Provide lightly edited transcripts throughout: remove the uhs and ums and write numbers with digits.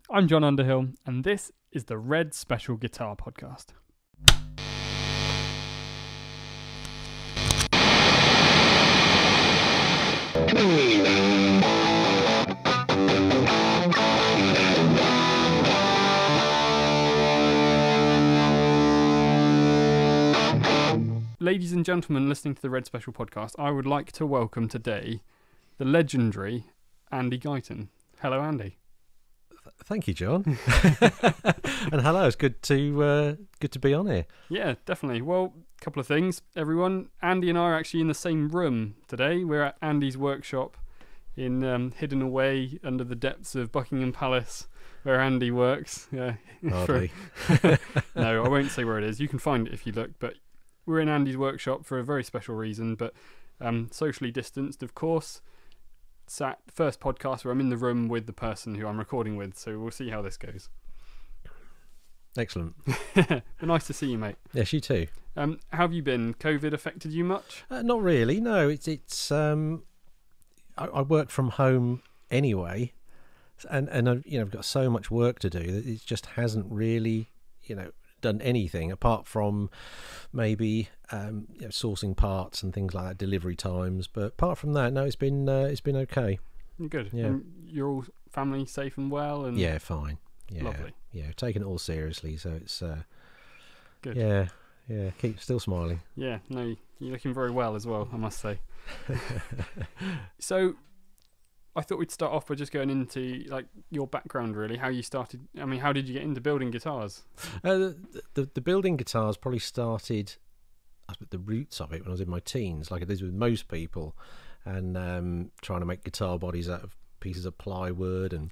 I'm John Underhill, and this is the Red Special Guitar Podcast. Ladies and gentlemen listening to the Red Special Podcast, I would like to welcome today the legendary Andy Guyton. Hello, Andy. Thank you, John. And hello, it's good to be on here. Yeah, definitely. Well, a couple of things, everyone. Andy and I are actually in the same room today. We're at Andy's workshop in hidden away under the depths of Buckingham Palace, where Andy works. Yeah. Hardly. No, I won't say where it is. You can find it if you look, but we're in Andy's workshop for a very special reason, but socially distanced, of course. First podcast where I'm in the room with the person who I'm recording with, so we'll see how this goes. Excellent. But nice to see you, mate. Yes, you too. How have you been? COVID affected you much? Not really. No, it's. I work from home anyway, and I've got so much work to do that it just hasn't really done anything apart from maybe sourcing parts and things like that, delivery times. But apart from that, no, it's been okay. Good. Yeah. You're all family safe and well, and yeah, fine. Yeah, lovely. Yeah, taking it all seriously, so it's good. Yeah, keep still smiling. Yeah, no, you're looking very well as well, I must say. So I thought we'd start off by just going into like your background, really, how you started. I mean, how did you get into building guitars? The building guitars probably started at the roots of it when I was in my teens, like it is with most people, and trying to make guitar bodies out of pieces of plywood, and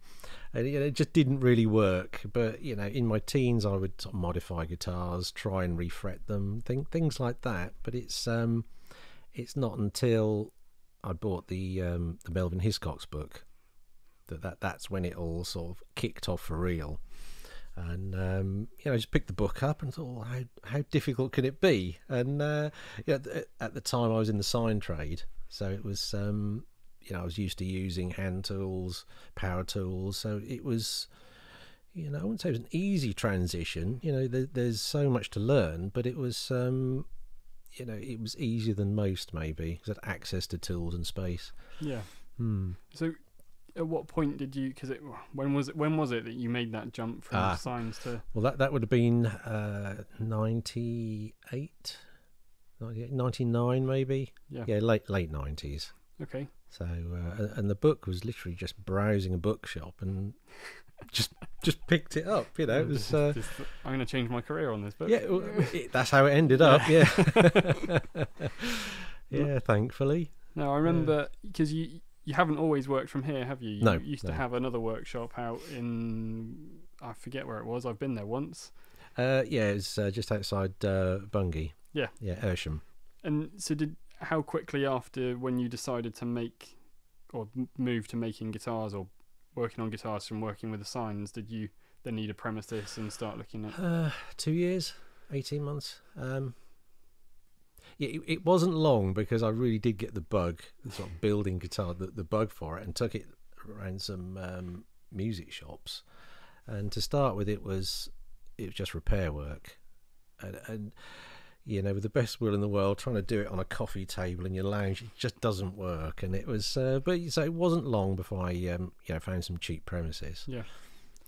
it just didn't really work. But in my teens, I would sort of modify guitars, try and refret them, things like that. But it's not until I bought the Melvin Hiscox book that's when it all sort of kicked off for real. And I just picked the book up and thought, how difficult can it be? And at the time I was in the sign trade, so it was I was used to using hand tools, power tools, so it was I wouldn't say it was an easy transition. There's so much to learn, but it was it was easier than most, maybe, because I had access to tools and space. Yeah. So at what point did you, because when was it that you made that jump from signs to... Well, that would have been 98, 99 maybe. Yeah, late 90s. Okay. So and the book was literally just browsing a bookshop and just picked it up. It was I'm going to change my career on this book. Yeah, that's how it ended up. Yeah. Yeah, thankfully. No, I remember, because you haven't always worked from here, have you? No. You used to have another workshop out in, I forget where it was. I've been there once. It's just outside Bungay. Yeah. Yeah, Ersham. And so how quickly after, when you decided to make or move to making guitars or working on guitars from working with the signs, did you then need a premises and start looking at 2 years, 18 months? It wasn't long, because I really did get the bug, sort of building guitar, the bug for it, and took it around some music shops. And to start with, it was just repair work, and with the best will in the world, trying to do it on a coffee table in your lounge, it just doesn't work. And it was, so it wasn't long before I, found some cheap premises. Yeah.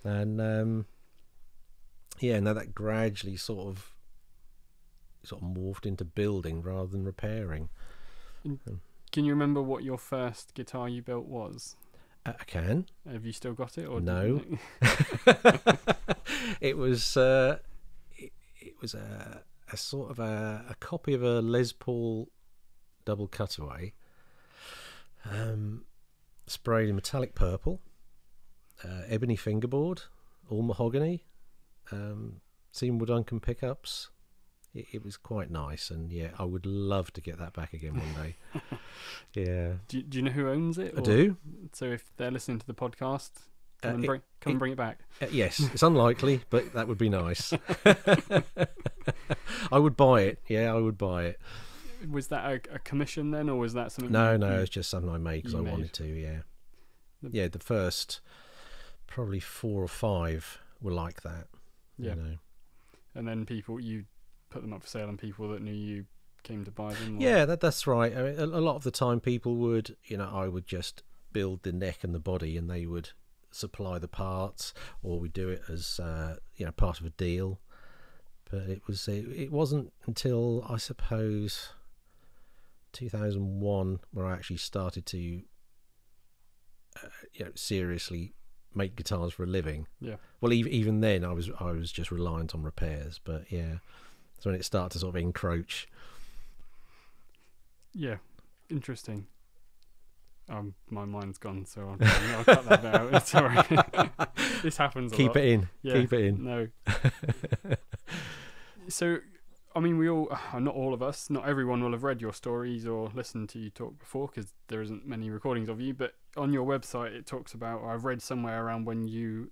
And now that gradually sort of morphed into building rather than repairing. Can you remember what your first guitar you built was? I can. Have you still got it? Or no. It was a sort of a copy of a Les Paul double cutaway, sprayed in metallic purple, ebony fingerboard, all mahogany, Seymour Duncan pickups. It was quite nice, and I would love to get that back again one day. Yeah. Do you know who owns it? I do. So if they're listening to the podcast, come and bring it back. Yes, it's unlikely, but that would be nice. I would buy it. Yeah, I would buy it. Was that a commission then, or was that something? No, it's just something I made because I wanted to. Yeah, the first probably 4 or 5 were like that. Yeah. You know. And then you put them up for sale, and people that knew you came to buy them? Or? Yeah, that's right. I mean, a lot of the time people would, I would just build the neck and the body, and they would supply the parts, or we do it as part of a deal. But it wasn't until, I suppose, 2001 where I actually started to seriously make guitars for a living. Yeah. Well, even then I was just reliant on repairs, but yeah, so when it started to sort of encroach. Yeah, interesting. My mind's gone, so I'll cut that out. It's all right. This happens a lot. Keep it in. Yeah, Keep it in. No. So, I mean, we all, not all of us, not everyone will have read your stories or listened to you talk before, because there isn't many recordings of you, but on your website it talks about, or I've read somewhere around when you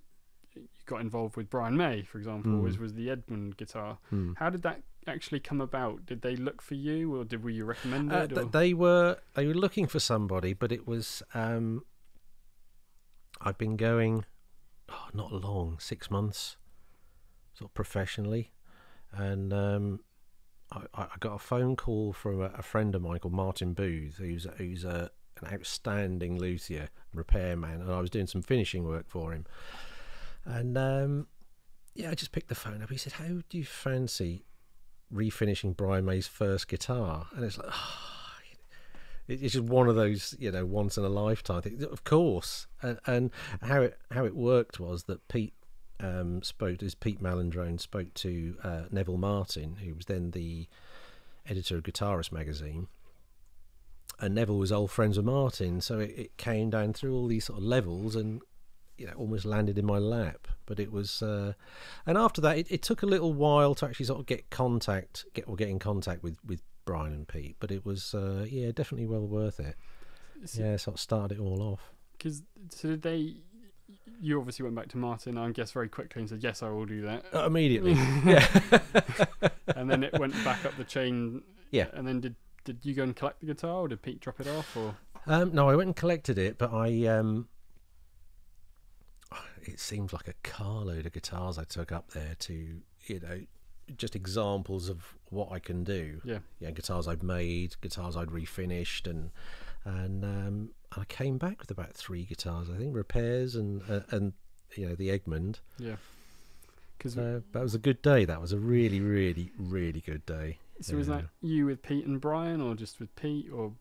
got involved with Brian May, for example, was the Egmond guitar. How did that actually come about? Did they look for you, or were you recommended? They were looking for somebody, but it was I'd been going not long, 6 months, sort of professionally, and I got a phone call from a friend of mine called Martin Booth, who's an outstanding luthier, repairman, and I was doing some finishing work for him. And I just picked the phone up. He said, "How do you fancy refinishing Brian May's first guitar?" And it's like, it's just one of those, once in a lifetime thing. Of course. And how it worked was that Pete Malandrone spoke to Neville Martin, who was then the editor of Guitarist magazine. And Neville was old friends with Martin, so it came down through all these sort of levels and almost landed in my lap. But it was and after that it took a little while to actually sort of get in contact with Brian and Pete, but it was definitely well worth it. So it started it all off. So you obviously went back to Martin, I guess, very quickly and said, yes, I will do that. Immediately. Yeah. And then it went back up the chain. Yeah. And then did you go and collect the guitar, or did Pete drop it off? Or no, I went and collected it, but it seems like a carload of guitars I took up there to, just examples of what I can do. Yeah, guitars I'd made, guitars I'd refinished, and I came back with about 3 guitars, I think, repairs and the Egmond. Yeah. Because that was a good day. That was a really, really, really good day. So was that you with Pete and Brian, or just with Pete, or?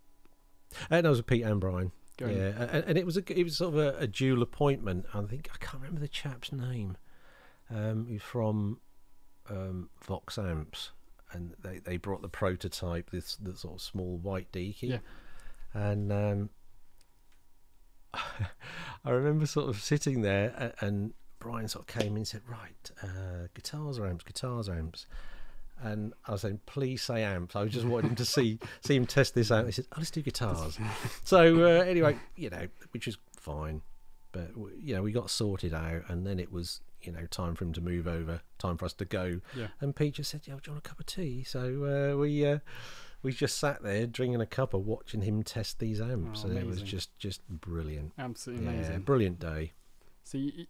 No, it was with Pete and Brian. And it was sort of a dual appointment. I can't remember the chap's name. He was from Vox Amps, and they brought the prototype, the sort of small white Deaky. Yeah. And I remember sort of sitting there, and Brian sort of came in and said, "Right, guitars or amps." And I was saying, "Please say amps." I was just wanting him to see him test this out. He said, "Oh, let's do guitars." So anyway, which is fine, but we got sorted out, and then it was time for him to move over, time for us to go. Yeah. And Pete just said, "Yeah, do you want a cup of tea?" So we just sat there drinking a cuppa, watching him test these amps, and it was just brilliant. Absolutely amazing. Brilliant day. So you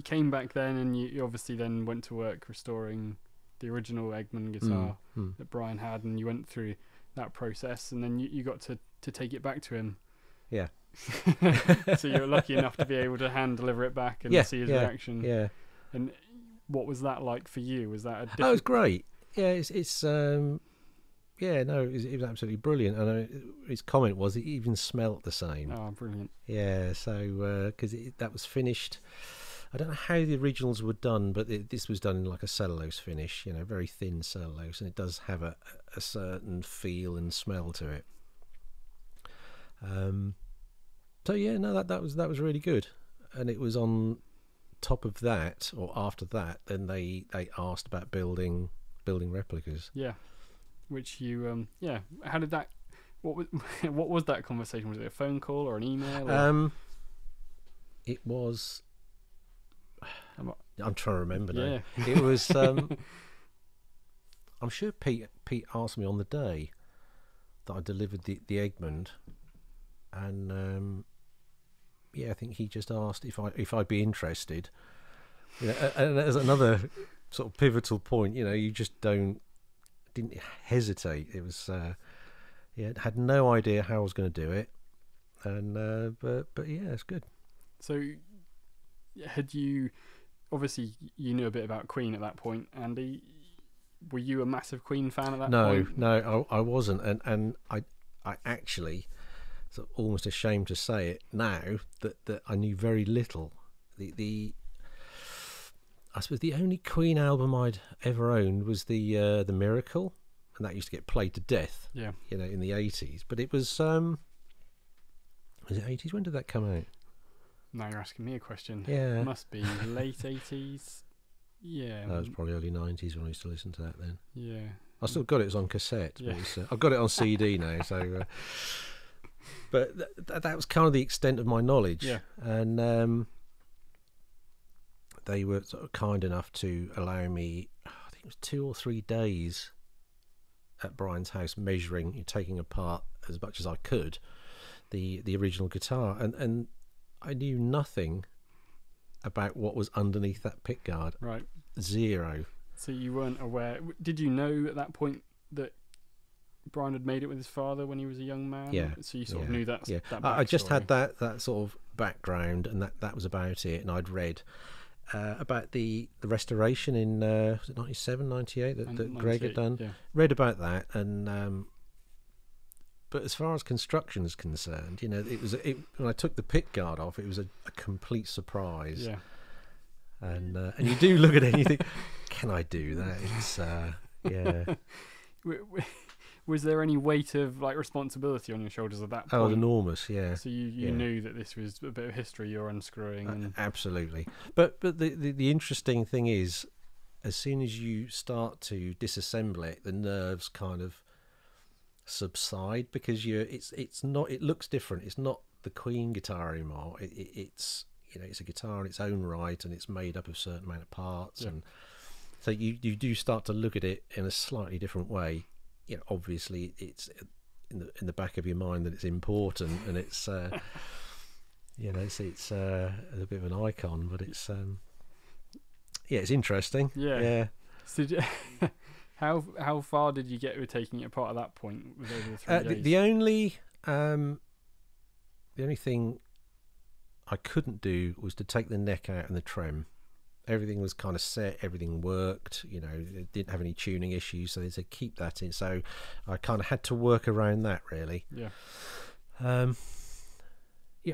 came back then, and you obviously then went to work restoring the original Egmond guitar that Brian had, and you went through that process, and then you got to take it back to him. Yeah. So you were lucky enough to be able to hand deliver it back and see his reaction. Yeah. And what was that like for you? Was that it was great. Yeah, it was absolutely brilliant. And his comment was it even smelt the same. Oh, brilliant. Yeah, so because that was finished. I don't know how the originals were done, but this was done in like a cellulose finish, very thin cellulose, and it does have a certain feel and smell to it. So yeah, no, that was really good. And it was on top of that, or after that, then they asked about building replicas. Yeah, which you How did that? What was that conversation? Was it a phone call or an email? Or? It was. I'm trying to remember now. Yeah. It was. I'm sure Pete asked me on the day that I delivered the Egmond, and I think he just asked if I'd be interested. You know, and as another sort of pivotal point, you know, you just didn't hesitate. It was had no idea how I was going to do it, and but yeah, it's good. So had you, obviously you knew a bit about Queen at that point, Andy. Were you a massive Queen fan at that point? No, I wasn't, and I actually, sort of almost ashamed to say it now, that I knew very little. I suppose the only Queen album I'd ever owned was the Miracle, and that used to get played to death. Yeah, you know, in the 80s. But it was it 80s? When did that come out? Now you're asking me a question. Yeah, it must be late 80s. Yeah, that was probably early 90s when I used to listen to that. Then I still got it on cassette. Yeah. But I've got it on CD now. So, but that was kind of the extent of my knowledge. Yeah, and they were sort of kind enough to allow me, I think it was 2 or 3 days at Brian's house, measuring, taking apart as much as I could the original guitar, and I knew nothing about what was underneath that pickguard. Right. Zero. So you weren't aware. Did you know at that point that Brian had made it with his father when he was a young man? Yeah. So you sort of knew that. Yeah. That I just had backstory. that sort of background, and that was about it. And I'd read about the restoration in was it 97, 98 that Greg had done. Yeah. Read about that, and but as far as construction is concerned, you know, when I took the pick guard off, it was a complete surprise. Yeah. And you do look at it and you think, can I do that? It's yeah. Was there any weight of like responsibility on your shoulders at that point? Oh, enormous, yeah. So you knew that this was a bit of history you're unscrewing. And absolutely. But the interesting thing is, as soon as you start to disassemble it, the nerves kind of subside, because it looks different. It's not the Queen guitar anymore. It's you know, it's a guitar in its own right, and it's made up of a certain amount of parts. Yeah. And so you do start to look at it in a slightly different way. You know, obviously it's in the back of your mind that it's important, and it's you know, it's a bit of an icon, but it's it's interesting. Yeah. So how far did you get with taking it apart at that point? With over the 3 days? The only thing I couldn't do was to take the neck out and the trem. Everything was kind of set, everything worked, you know, it didn't have any tuning issues, so they said keep that in. So I kind of had to work around that, really. Yeah. I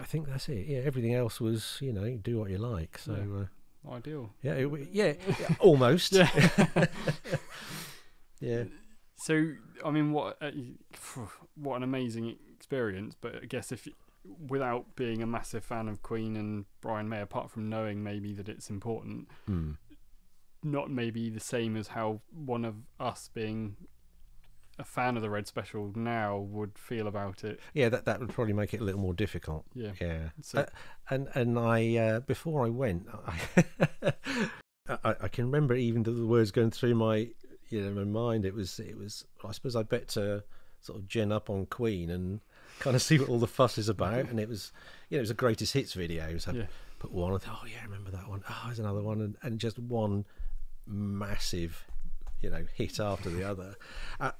think that's it. Yeah, everything else was, you know, do what you like. So ideal. Yeah, almost. Yeah. Yeah. So I mean, what an amazing experience. But I guess without being a massive fan of Queen and Brian May, apart from knowing maybe that it's important, not maybe the same as how one of us being a fan of the Red Special now would feel about it. Yeah, that would probably make it a little more difficult. Yeah. So, and I before I went, I can remember even the words going through my mind. It was I suppose I bet to sort of gin up on Queen and kind of see what all the fuss is about. And it was a greatest hits video, so put one, I thought, oh yeah, I remember that one, there's another one, and just one massive hit after the other,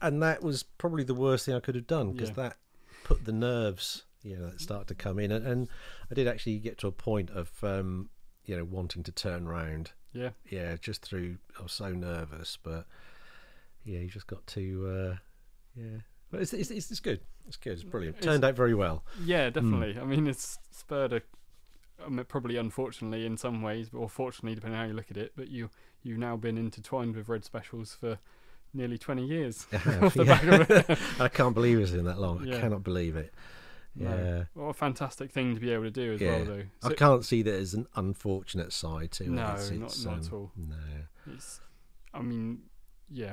and that was probably the worst thing I could have done, because that put the nerves that start to come in, and I did actually get to a point of wanting to turn round, just through, I was so nervous, but you just got to but it's good. It's good. It's brilliant. Turned out very well. Yeah, definitely. I mean, it's spurred probably unfortunately in some ways, or fortunately depending on how you look at it, but you've now been intertwined with Red Specials for nearly 20 years. Off the back of it. I can't believe it's been that long. Yeah. I cannot believe it. No. What a fantastic thing to be able to do as well, though. So, I can't see that as an unfortunate side to it. No, not at all. No.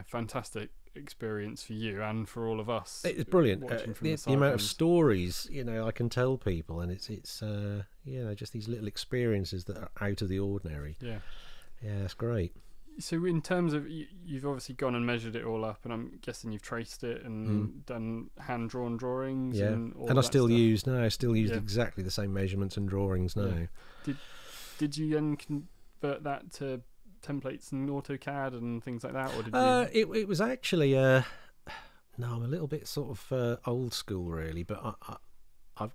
Fantastic experience for you and for all of us. It's brilliant. The amount of stories I can tell people, and it's just these little experiences that are out of the ordinary. Yeah, it's great. So in terms of you've obviously gone and measured it all up, and I'm guessing you've traced it and done hand drawn drawings. Yeah, and all and I that still stuff. use exactly the same measurements and drawings now. Yeah. Did you then convert that to templates and AutoCAD and things like that, or did you? It was actually no, I'm a little bit sort of old school really, but I've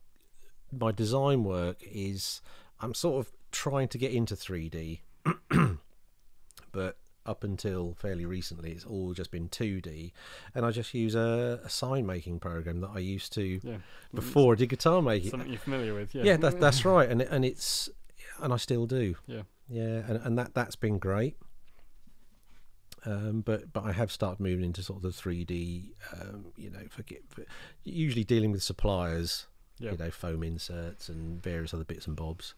my design work is I'm sort of trying to get into 3D. But up until fairly recently, it's all just been 2D, and I just use a sign making program that I used to before I did guitar making. Something you're familiar with, yeah. Yeah, that's right, and I still do. Yeah, and that's been great. But I have started moving into sort of the 3D. Usually dealing with suppliers, foam inserts and various other bits and bobs.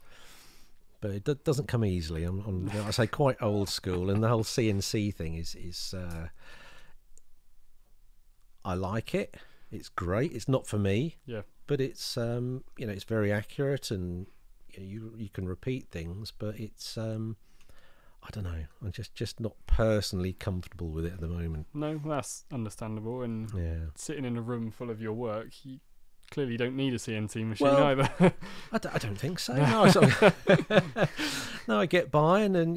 But it doesn't come easily. I say quite old school, and the whole CNC thing is I like it. It's great. It's not for me. Yeah. But it's it's very accurate, and you can repeat things. But it's I don't know. I'm just not personally comfortable with it at the moment. No, that's understandable. And sitting in a room full of your work, you clearly don't need a CNC machine either. I don't think so. No, I get by, and then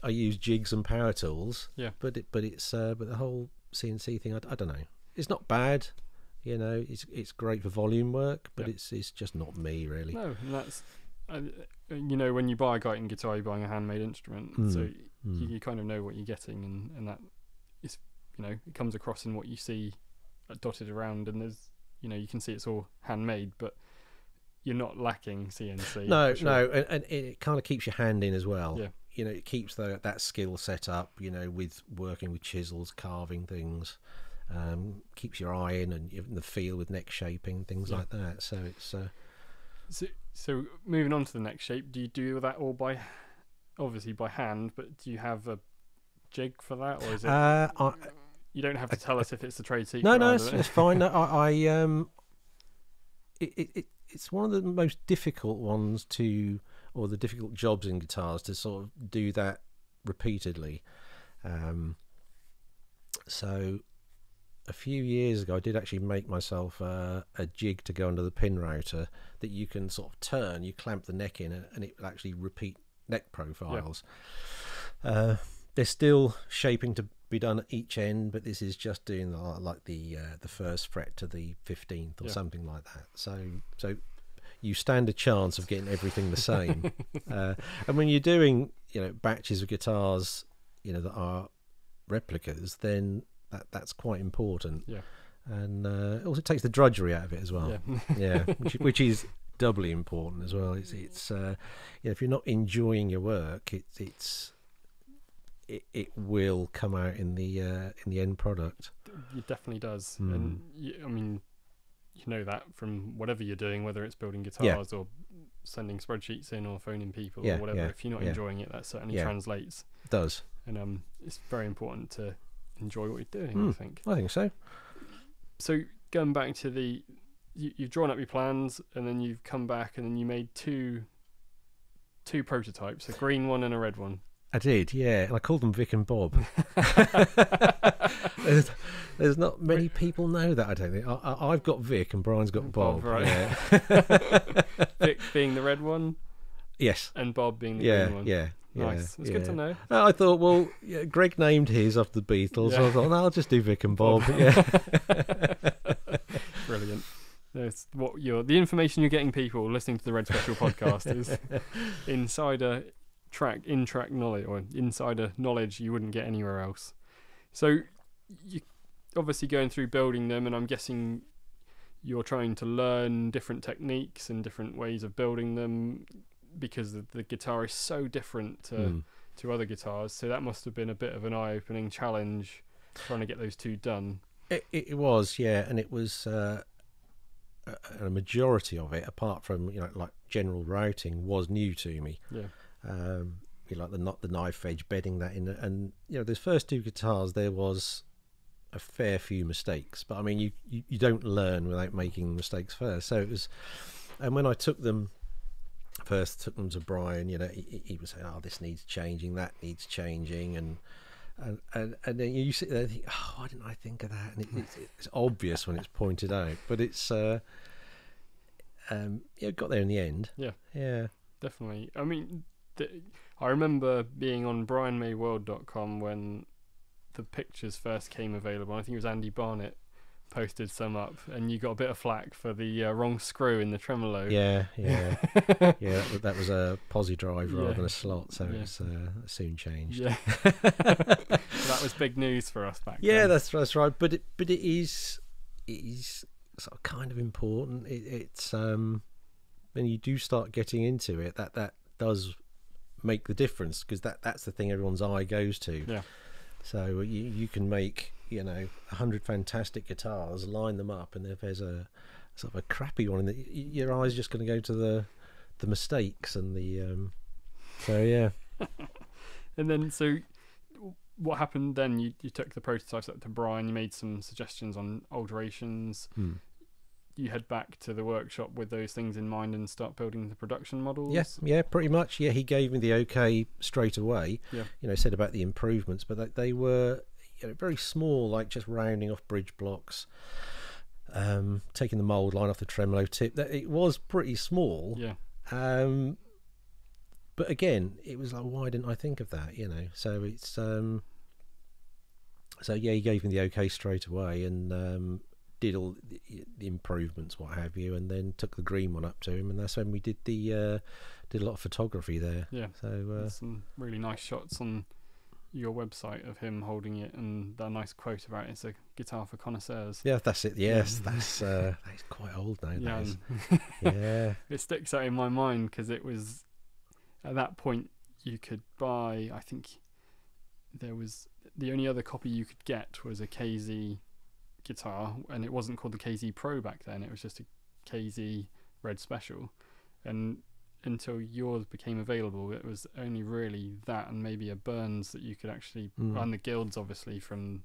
I use jigs and power tools. Yeah. But the whole CNC thing, I don't know. It's not bad, It's great for volume work, but it's just not me really. No, and that's when you buy a Guyton guitar, you're buying a handmade instrument, so you kind of know what you're getting, and that is it comes across in what you see dotted around, and there's. You can see it's all handmade, but you're not lacking CNC. No, and it kind of keeps your hand in as well. Yeah. It keeps that skill set up, with working with chisels, carving things, keeps your eye in, and the feel with neck shaping, things like that. So it's... So moving on to the neck shape, do you do that all obviously by hand, but do you have a jig for that, or is it... You don't have to tell us if it's a trade secret. No, it's fine. No, it's one of the most difficult ones or the difficult jobs in guitars to sort of do that repeatedly. So a few years ago, I did actually make myself a jig to go under the pin router that you can sort of turn. You clamp the neck in, and it will actually repeat neck profiles. Yeah. There's still shaping to be done at each end, but this is just doing the first fret to the 15th or something like that. So you stand a chance of getting everything the same. And when you're doing batches of guitars that are replicas, then that's quite important. Yeah. And it also takes the drudgery out of it as well. Yeah. which is doubly important as well. It's if you're not enjoying your work, it will come out in the end product. It definitely does. And I mean, that from whatever you're doing, whether it's building guitars or sending spreadsheets in or phoning people or whatever, if you're not enjoying it, that certainly translates. It does. And it's very important to enjoy what you're doing, I think. I think so. So going back to you've drawn up your plans, and then you've come back and then you made two prototypes, a green one and a red one. I did, yeah, and I called them Vic and Bob. There's not many people know that, I don't think. I've got Vic and Brian's got Bob. Right. Yeah. Vic being the red one? Yes. And Bob being the green one? Yeah. Nice. It's good to know. I thought, well, Greg named his after the Beatles, so I thought, no, I'll just do Vic and Bob. Yeah. Brilliant. That's the information you're getting, people listening to the Red Special podcast is in-track knowledge, or insider knowledge you wouldn't get anywhere else. So you obviously going through building them, and I'm guessing you're trying to learn different techniques and different ways of building them, because the guitar is so different to other guitars. So that must have been a bit of an eye-opening challenge trying to get those two done. It was, yeah, and it was a majority of it, apart from like general routing, was new to me. Yeah. Like the knife edge, bedding that in, and those first two guitars, there was a fair few mistakes, but I mean you don't learn without making mistakes first. So it was, and when I took them first took them to Brian, you know, he was saying, "Oh, this needs changing, that needs changing," and then you sit there and think, "Oh, why didn't I think of that?" And it's obvious when it's pointed out, but it's got there in the end. Yeah, definitely. I mean, I remember being on brianmayworld.com when the pictures first came available. I think it was Andy Barnett posted some up, and you got a bit of flack for the wrong screw in the tremolo. Yeah. That was a posi drive rather than a slot, so it's soon changed. Yeah, so that was big news for us back then. Yeah, that's right. But it is sort of kind of important. It's when you do start getting into it, that does make the difference, because that's the thing everyone's eye goes to. Yeah. So you can make 100 fantastic guitars, line them up, and if there's a sort of a crappy one, your eye's just going to go to the mistakes and the so yeah. And then so what happened then? You took the prototypes up to Brian. You made some suggestions on alterations. You head back to the workshop with those things in mind and start building the production models. Yeah, pretty much. Yeah, he gave me the okay straight away. Yeah. Said about the improvements, but they were very small, like just rounding off bridge blocks, taking the mould line off the tremolo tip. It was pretty small. Yeah. But again, it was like, why didn't I think of that? So it's so yeah, he gave me the okay straight away, and did all the improvements, what have you, and then took the green one up to him, and that's when we did a lot of photography there. Yeah. So some really nice shots on your website of him holding it, and that nice quote about it's a guitar for connoisseurs. Yeah, that's it. Yes, that's quite old now. Yeah. Yeah. It sticks out in my mind because it was at that point you could buy. I think there was the only other copy you could get was a KZ guitar, and it wasn't called the KZ Pro back then. It was just a KZ Red Special, and until yours became available, it was only really that and maybe a Burns that you could actually and the Guilds obviously from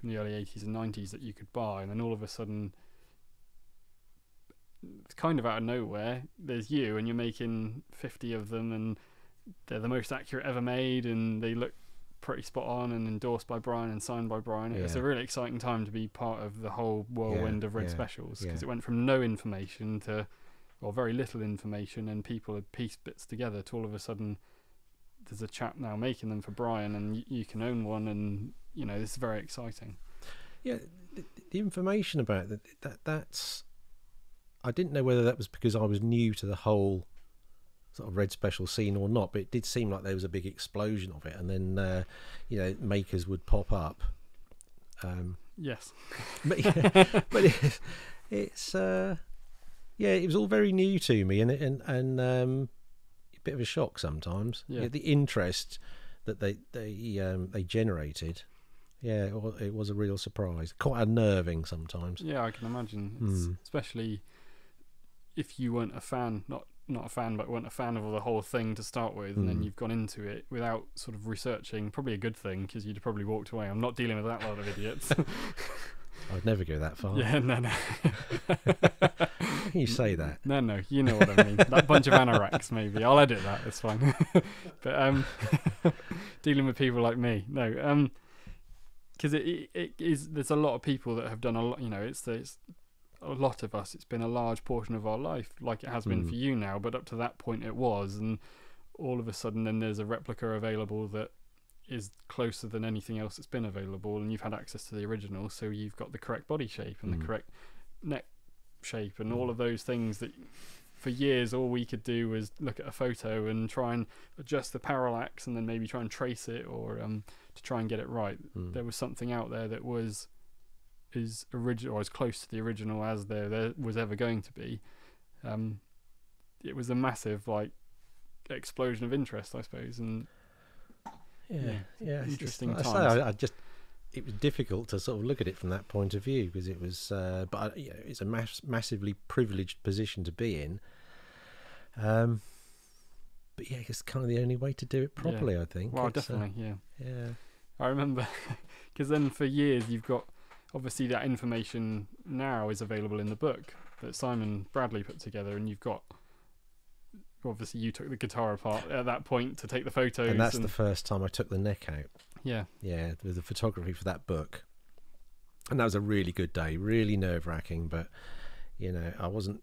the early 80s and 90s that you could buy. And then all of a sudden, it's kind of out of nowhere, there's you, and you're making 50 of them, and they're the most accurate ever made, and they look pretty spot on, and endorsed by Brian and signed by Brian. It was a really exciting time to be part of the whole whirlwind of Red Specials, because it went from no information to very little information, and people had pieced bits together to all of a sudden there's a chap now making them for Brian, and you can own one, and this is very exciting. Yeah, the information about that's I didn't know whether that was because I was new to the whole sort of Red Special scene or not, but it did seem like there was a big explosion of it, and then makers would pop up. Yes. But it's it was all very new to me, and a bit of a shock sometimes. Yeah. The interest that they generated. Yeah, it was a real surprise. Quite unnerving sometimes. Yeah, I can imagine. Especially if you weren't a fan, not a fan, but weren't a fan of the whole thing to start with, and then you've gone into it without sort of researching. Probably a good thing, because you'd probably walked away. I'm not dealing with that lot of idiots. I'd never go that far. Yeah, no. You say that. No, you know what I mean. That bunch of anoraks, maybe. I'll edit that, it's fine. But dealing with people like me, no. Because it is, there's a lot of people that have done a lot, it's a lot of us, it's been a large portion of our life, like it has been for you now, but up to that point it was, and all of a sudden then there's a replica available that is closer than anything else that's been available, and you've had access to the original, so you've got the correct body shape and the correct neck shape and all of those things that for years all we could do was look at a photo and try and adjust the parallax and then maybe try and trace it, or to try and get it right. There was something out there that was as original or as close to the original as there was ever going to be. It was a massive explosion of interest, I suppose, and interesting times. It was difficult to sort of look at it from that point of view, because it was but it's a massively privileged position to be in. But yeah, it's kind of the only way to do it properly, I think. Well, definitely, yeah. I remember, because then for years you've got, obviously that information now is available in the book that Simon Bradley put together, and you've got obviously you took the guitar apart at that point to take the photos, and that's the first time I took the neck out. Yeah, with the photography for that book, and that was a really good day, really nerve-wracking. But I wasn't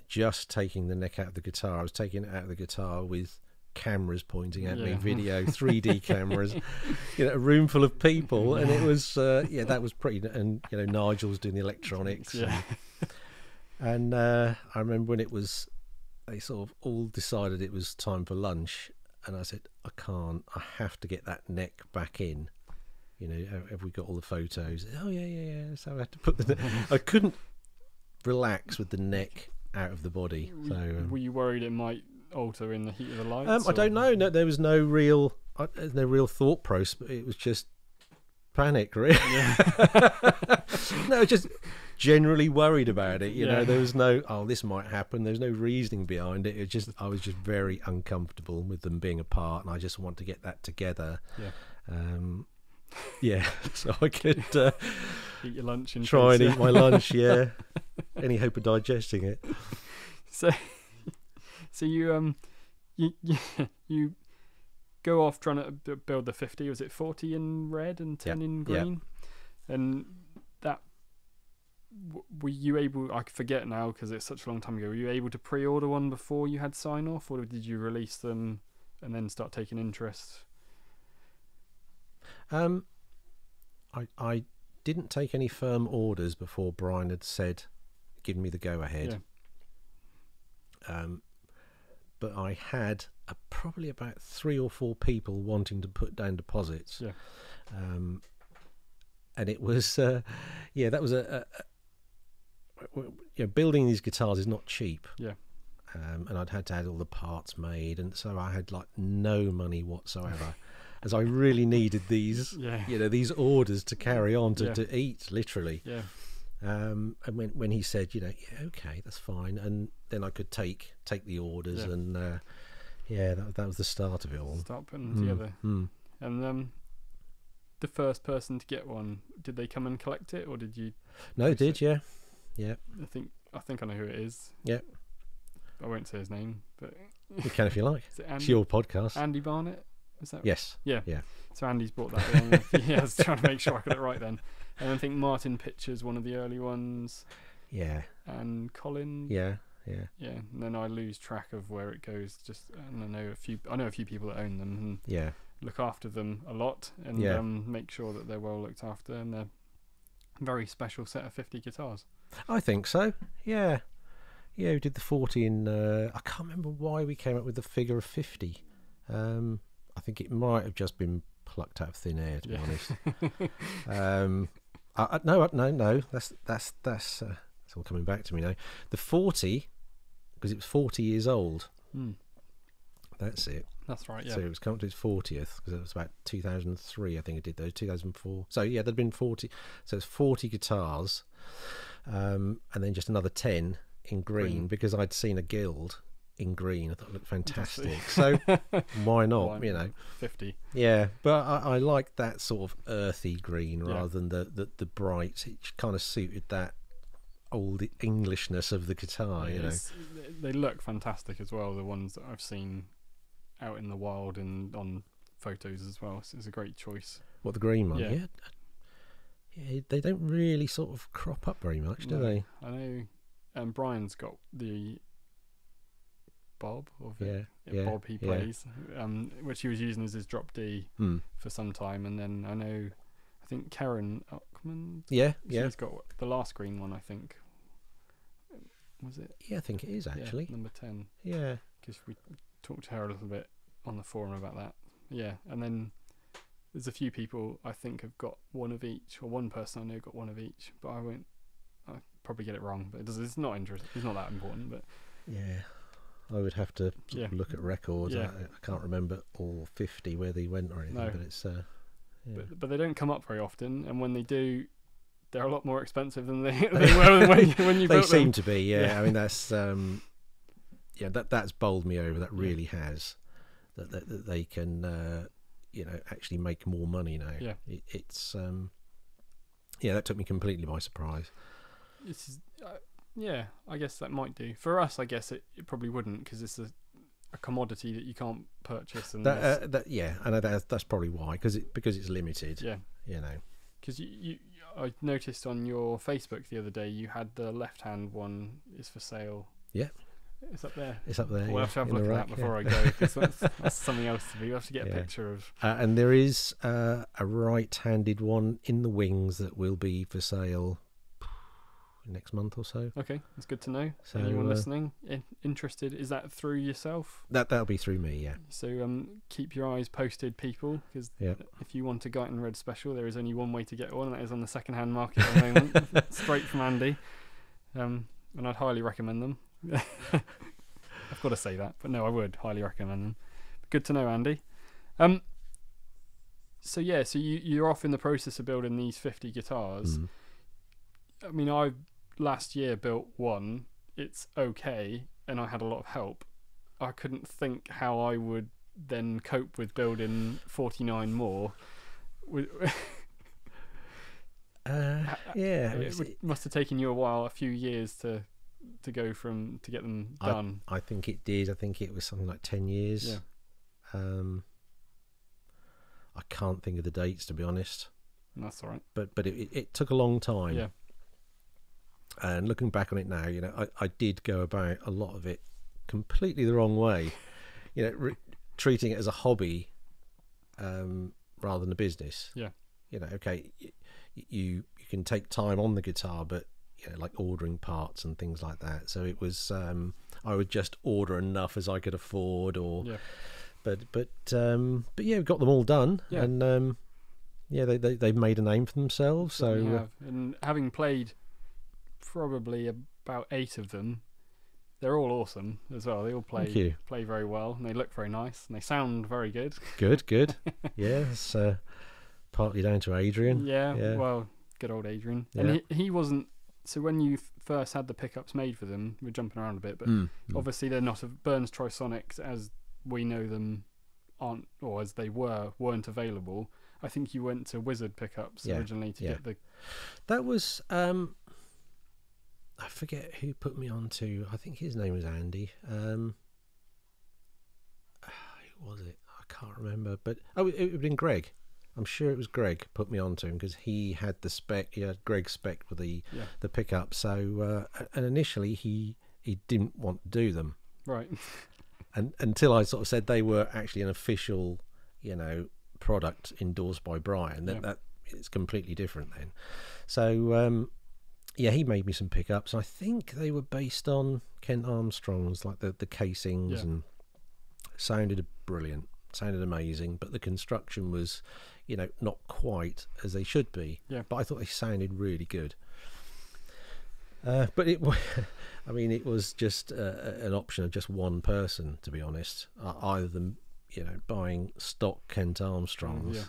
just taking the neck out of the guitar; I was taking it out of the guitar with cameras pointing at me, video, 3D cameras, a room full of people, and it was that was pretty. And Nigel was doing the electronics, and I remember when they sort of all decided it was time for lunch, and I said, I have to get that neck back in. Have we got all the photos? Oh yeah. So I had to put I couldn't relax with the neck out of the body. So were you worried it might alter in the heat of the lights? I don't know. No, there was no real thought process. It was just panic, really. No, just generally worried about it. There was no, this might happen. There's no reasoning behind it. I was just very uncomfortable with them being apart, and I just want to get that together. So I could eat your lunch and try and eat my lunch. Any hope of digesting it. So you go off trying to build the 50. Was it 40 in red and 10 in green? And that, were you able? I forget now because it's such a long time ago. Were you able to pre-order one before you had sign off, or did you release them and then start taking interest? I didn't take any firm orders before Brian had said, given me the go ahead. But I had probably about 3 or 4 people wanting to put down deposits. And it was, that was building these guitars is not cheap. And I'd had to have all the parts made, and so I had like no money whatsoever, as I really needed these, these orders to carry on to eat, literally. And when he said, okay, that's fine, and then I could take the orders, and that was the start of it all. Start putting them together. And the first person to get one, did they come and collect it, or did you? No, they did. Yeah. I think I know who it is. I won't say his name, but you can if you like. It's your podcast. Andy Barnett. Is that? Yes. Yeah. So Andy's brought that along. I was trying to make sure I got it right then. And I think Martin Pitcher's one of the early ones. And Colin. Yeah. And then I lose track of where it goes. And I know a few people that own them and look after them a lot and make sure that they're well looked after, and they're a very special set of 50 guitars. I think so. Yeah, we did the 40 in. I can't remember why we came up with the figure of 50. I think it might have just been plucked out of thin air, to be honest. No. That's all coming back to me now. The 40, because it was 40 years old. That's it. That's right. Yeah. So it was coming to its 40th, because it was about 2003. I think it did those 2004. So there'd been 40. So it's 40 guitars, and then just another 10 in green, because I'd seen a guild in green. I thought it looked fantastic. So why not? 50. Yeah, but I like that sort of earthy green rather than the bright. It kind of suited that old Englishness of the guitar. They look fantastic as well. The ones that I've seen out in the wild and on photos as well. So it's a great choice. What, the green one? Yeah. They don't really sort of crop up very much, do they? I know. And Brian's got the Bob Bob he plays, which he was using as his drop D for some time, and then I think Karen Egmond, she's got the last green one, I think. Was it? Yeah, I think it is actually number 10. Yeah, because we talked to her a little bit on the forum about that. And then there's a few people I think have got one of each, or one person I know got one of each, but I'll probably get it wrong, but it's not interesting. It's not that important, but I would have to look at records. I can't remember all 50 where they went or anything, but it's but they don't come up very often, and when they do, they're a lot more expensive than they were when you built them. They seem to be. I mean, that's that's bowled me over. That really has. That they can actually make more money now. It's that took me completely by surprise. I guess that might do. For us, I guess it probably wouldn't, because it's a commodity that you can't purchase. And yeah, I know that's probably why, because it's limited. Yeah, you know. Because I noticed on your Facebook the other day you had the left-hand one is for sale. Yeah. It's up there. It's up there. We'll have to have a look at that before I go, because that's something else to do. We'll have to get a picture of. And there is a right-handed one in the wings that will be for sale next month or so. Okay, that's good to know. So, anyone listening interested? Is that through yourself? That'll be through me, yeah. So keep your eyes posted, people, because if you want a Guyton Red Special, there is only one way to get one, and that is on the second-hand market at the moment, straight from Andy. And I'd highly recommend them. I've got to say that, but no, I would highly recommend them. Good to know, Andy. So you're off in the process of building these 50 guitars. I mean, I last year built one. It's okay, and I had a lot of help. I couldn't think how I would then cope with building 49 more. It must have taken you a few years to get them done. I think it did. I think it was something like 10 years. Yeah. I can't think of the dates, to be honest. That's all right. But it took a long time. Yeah. And looking back on it now, I did go about a lot of it completely the wrong way. Treating it as a hobby rather than a business. Yeah. Okay, you can take time on the guitar, but like ordering parts and things like that. So it was I would just order enough as I could afford, but yeah, we got them all done, and they've made a name for themselves. So and having played probably about 8 of them, they're all awesome as well. They all play very well, and they look very nice, and they sound very good. Good. Yeah, it's partly down to Adrian. Yeah. Well, good old Adrian. And he wasn't. So when you first had the pickups made for them, we're jumping around a bit, but obviously they're not Burns Trisonics as we know them aren't, or as they weren't available. I think you went to Wizard pickups originally to get the. That was I forget who put me on to. I think his name was Andy. Who was it? I can't remember. But it would have been Greg. I'm sure it was Greg put me on to him, because he had the spec. He had Greg's spec for the pickup. So and initially he didn't want to do them. Right. And until I sort of said they were actually an official, product endorsed by Brian. That it's completely different then. So he made me some pickups. I think they were based on Kent Armstrong's, like the casings, and sounded brilliant, sounded amazing. But the construction was, not quite as they should be. Yeah. But I thought they sounded really good. But it was just an option of just one person, to be honest. Either them, buying stock Kent Armstrongs,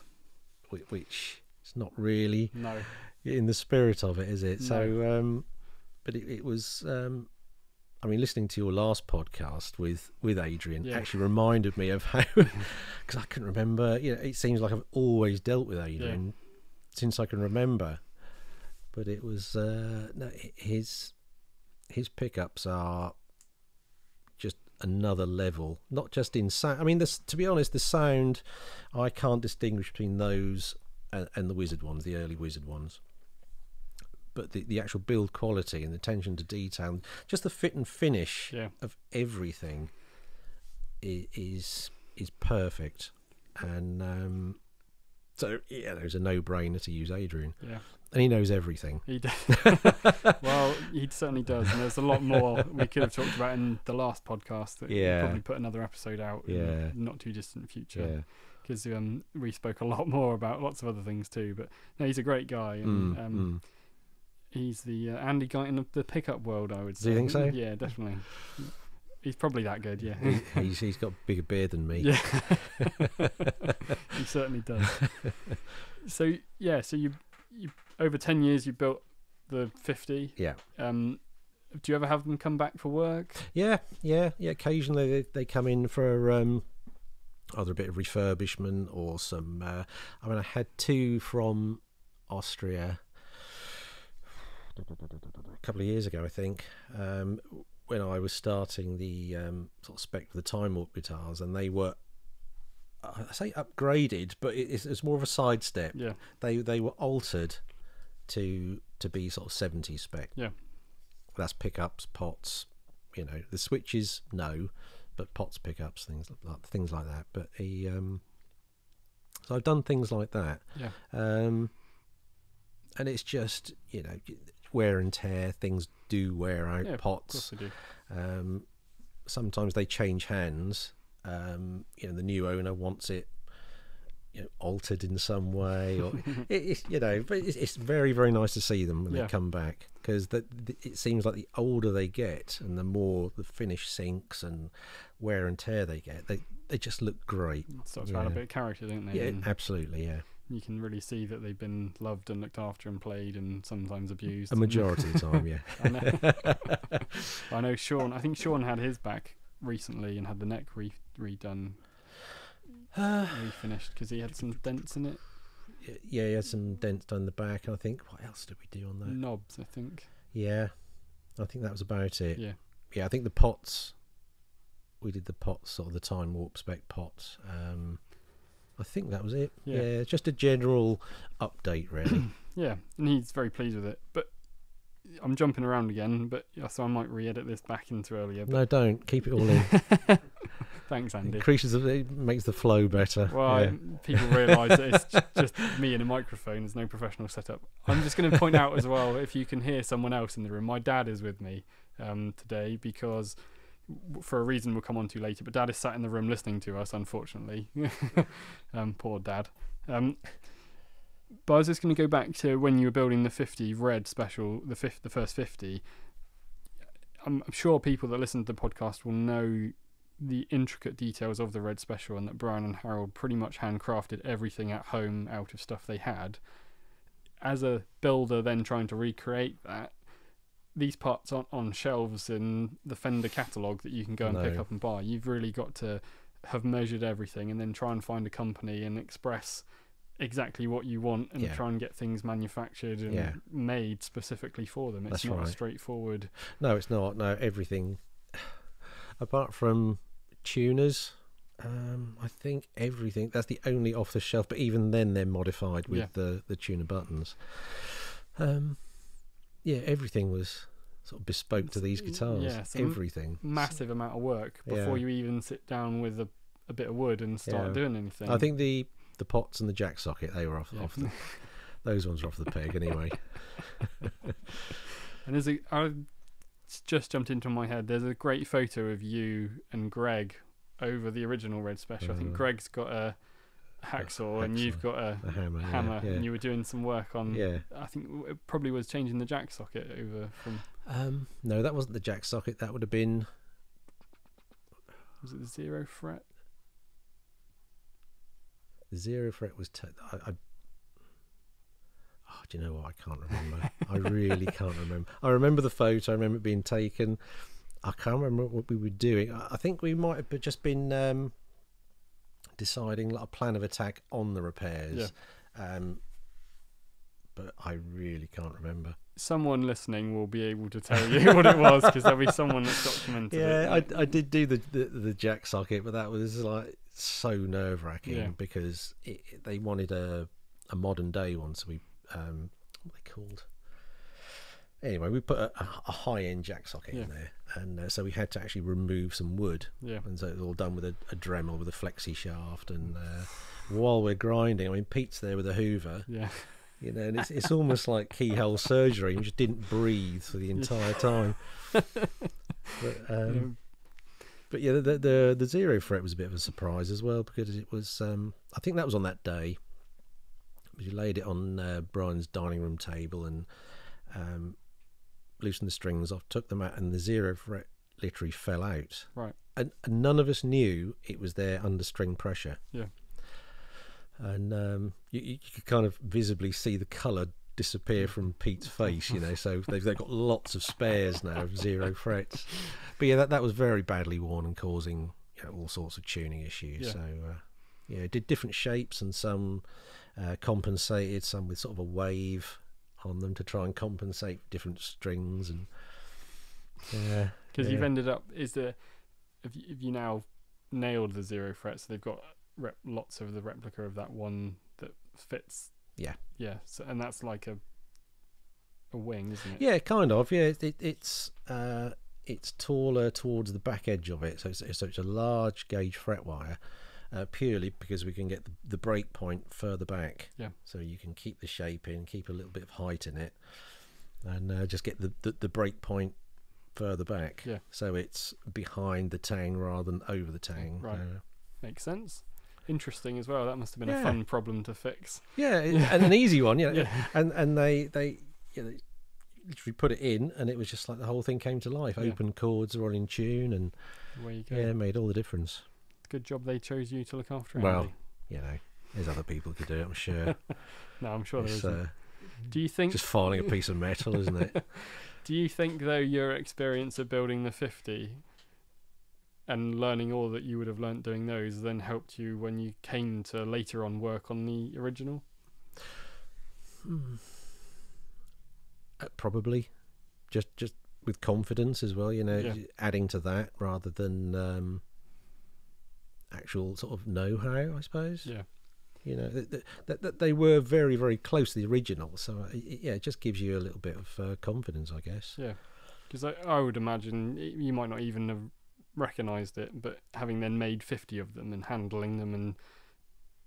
which is not really in the spirit of it, is it? No. So, but it was. Listening to your last podcast with Adrian actually reminded me of how, because I couldn't remember. It seems like I've always dealt with Adrian since I can remember. But it was his pickups are just another level. Not just in sound. To be honest, the sound I can't distinguish between those and the Wizard ones, the early Wizard ones. But the actual build quality and the attention to detail, just the fit and finish of everything is perfect. And so there's a no-brainer to use Adrian. Yeah. And he knows everything. He does. Well, he certainly does. And there's a lot more we could have talked about in the last podcast. That we'll probably put another episode out in the not too distant future. Because we spoke a lot more about lots of other things too. But no, he's a great guy. And he's the Andy Guyton of the pickup world, I would say. Do you think so? Yeah, definitely. He's probably that good, yeah. He's got a bigger beard than me. Yeah. He certainly does. So you over 10 years you built the 50. Yeah. Do you ever have them come back for work? Yeah. Occasionally they come in for either a bit of refurbishment or some. I had 2 from Austria a couple of years ago, I think, when I was starting the sort of spec for the Time Warp guitars, and they were, I say upgraded, but it's more of a sidestep. Yeah. They were altered to be sort of 70s spec. Yeah. That's pickups, pots, you know, the switches, no, but pots, pickups, things like that. But so I've done things like that. Yeah. And it's just, you know, wear and tear. Things do wear out. Yeah, pots. Of course they do. Sometimes they change hands. You know, the new owner wants it, you know, altered in some way, or it's, you know, but it's very, very nice to see them when they come back, because it seems like the older they get and the more the finish sinks and wear and tear they get, they just look great. Starts to add a bit of character, don't they? Yeah, and absolutely, yeah. you can really see that they've been loved and looked after and played and sometimes abused. A majority of the time, yeah. I know Sean. I think Sean had his back recently and had the neck redone, refinished, because he had some dents in it. Yeah, he had some dents down the back. And I think, what else did we do on that? Knobs, I think. Yeah, I think that was about it. Yeah. Yeah, I think the pots, we did the pots, sort of the Time Warp spec pots. I think that was it. Yeah, just a general update, really. Yeah, and he's very pleased with it. But I'm jumping around again, but so I might re-edit this back into earlier. But... No, don't. Keep it all in. Thanks, Andy. It makes the flow better. Well, people realise that it's just me and a microphone. There's no professional setup. I'm just going to point out as well, if you can hear someone else in the room, my dad is with me today, because for a reason we'll come on to later, but Dad is sat in the room listening to us, unfortunately. Poor Dad. But I was just going to go back to when you were building the 50 Red Special, the first 50. I'm sure people that listen to the podcast will know the intricate details of the Red Special, and that Brian and Harold pretty much handcrafted everything at home out of stuff they had. As a builder then trying to recreate that, these parts aren't on shelves in the Fender catalogue that you can go and pick up and buy. You've really got to have measured everything and then try and find a company and express exactly what you want and try and get things manufactured and made specifically for them. It's not straightforward. No, it's not. No, everything apart from tuners, I think everything, that's the only off the shelf, but even then they're modified with the tuner buttons. Everything was sort of bespoke to these guitars. Everything. Massive amount of work before you even sit down with a bit of wood and start doing anything. I think the pots and the jack socket, they were off the, those ones were off the peg anyway. And I just jumped into my head, there's a great photo of you and Greg over the original Red Special. I think Greg's got a hacksaw and you've got a hammer and you were doing some work on, I think it probably was changing the jack socket over from... no, that wasn't the jack socket, that would have been... Was it the 0 fret? The 0 fret was... do you know what? I can't remember. I really can't remember. I remember the photo, I remember it being taken. I can't remember what we were doing. I think we might have just been... deciding like a plan of attack on the repairs, but I really can't remember. Someone listening will be able to tell you what it was, because there'll be someone that's documented it. I did do the jack socket, but that was like so nerve-wracking because they wanted a modern day one, so we what are they called? Anyway, we put a high-end jack socket in there, and so we had to actually remove some wood. And so it was all done with a Dremel with a flexi shaft. And while we're grinding, I mean, Pete's there with a Hoover. You know, and it's almost like keyhole surgery. You just didn't breathe for the entire time. But yeah, the 0 fret was a bit of a surprise as well, because it was. I think that was on that day. We laid it on Brian's dining room table and. Loosened the strings off, took them out, and the 0 fret literally fell out. Right. And none of us knew it was there under string pressure. And you could kind of visibly see the colour disappear from Pete's face, you know, so they've got lots of spares now of 0 frets. But yeah, that was very badly worn and causing, you know, all sorts of tuning issues. So it did different shapes, and some compensated, some with sort of a wave on them to try and compensate different strings, and Yeah. Because you've ended up, have you now nailed the 0 fret, so they've got lots of the replica of that one that fits. Yeah. Yeah. So, and that's like a wing, isn't it? Yeah, kind of. Yeah, it's taller towards the back edge of it, so it's a large gauge fret wire, purely because we can get the break point further back. Yeah. So you can keep the shape in, keep a little bit of height in it, and just get the break point further back. Yeah. So it's behind the tang rather than over the tang. Right. Makes sense. Interesting as well. That must have been a Yeah. fun problem to fix. Yeah, and an easy one. Yeah. And they literally put it in, and it was just like the whole thing came to life. Yeah. Open chords are all in tune, and Where you go. yeah, it made all the difference. Good job they chose you to look after Well, Andy. you know, there's other people who could do it, I'm sure. No, I'm sure there It's isn't. Do you think? just filing a piece of metal, isn't it? Do you think though your experience of building the 50 and learning all that you would have learnt doing those then helped you when you came to later on work on the original? Probably, just with confidence as well. You know, Yeah. adding to that rather than actual sort of know-how, I suppose. Yeah. You know, that they were very, very close to the original, so yeah, it just gives you a little bit of confidence, I guess. Yeah. Because I would imagine you might not even have recognised it, but having then made 50 of them and handling them and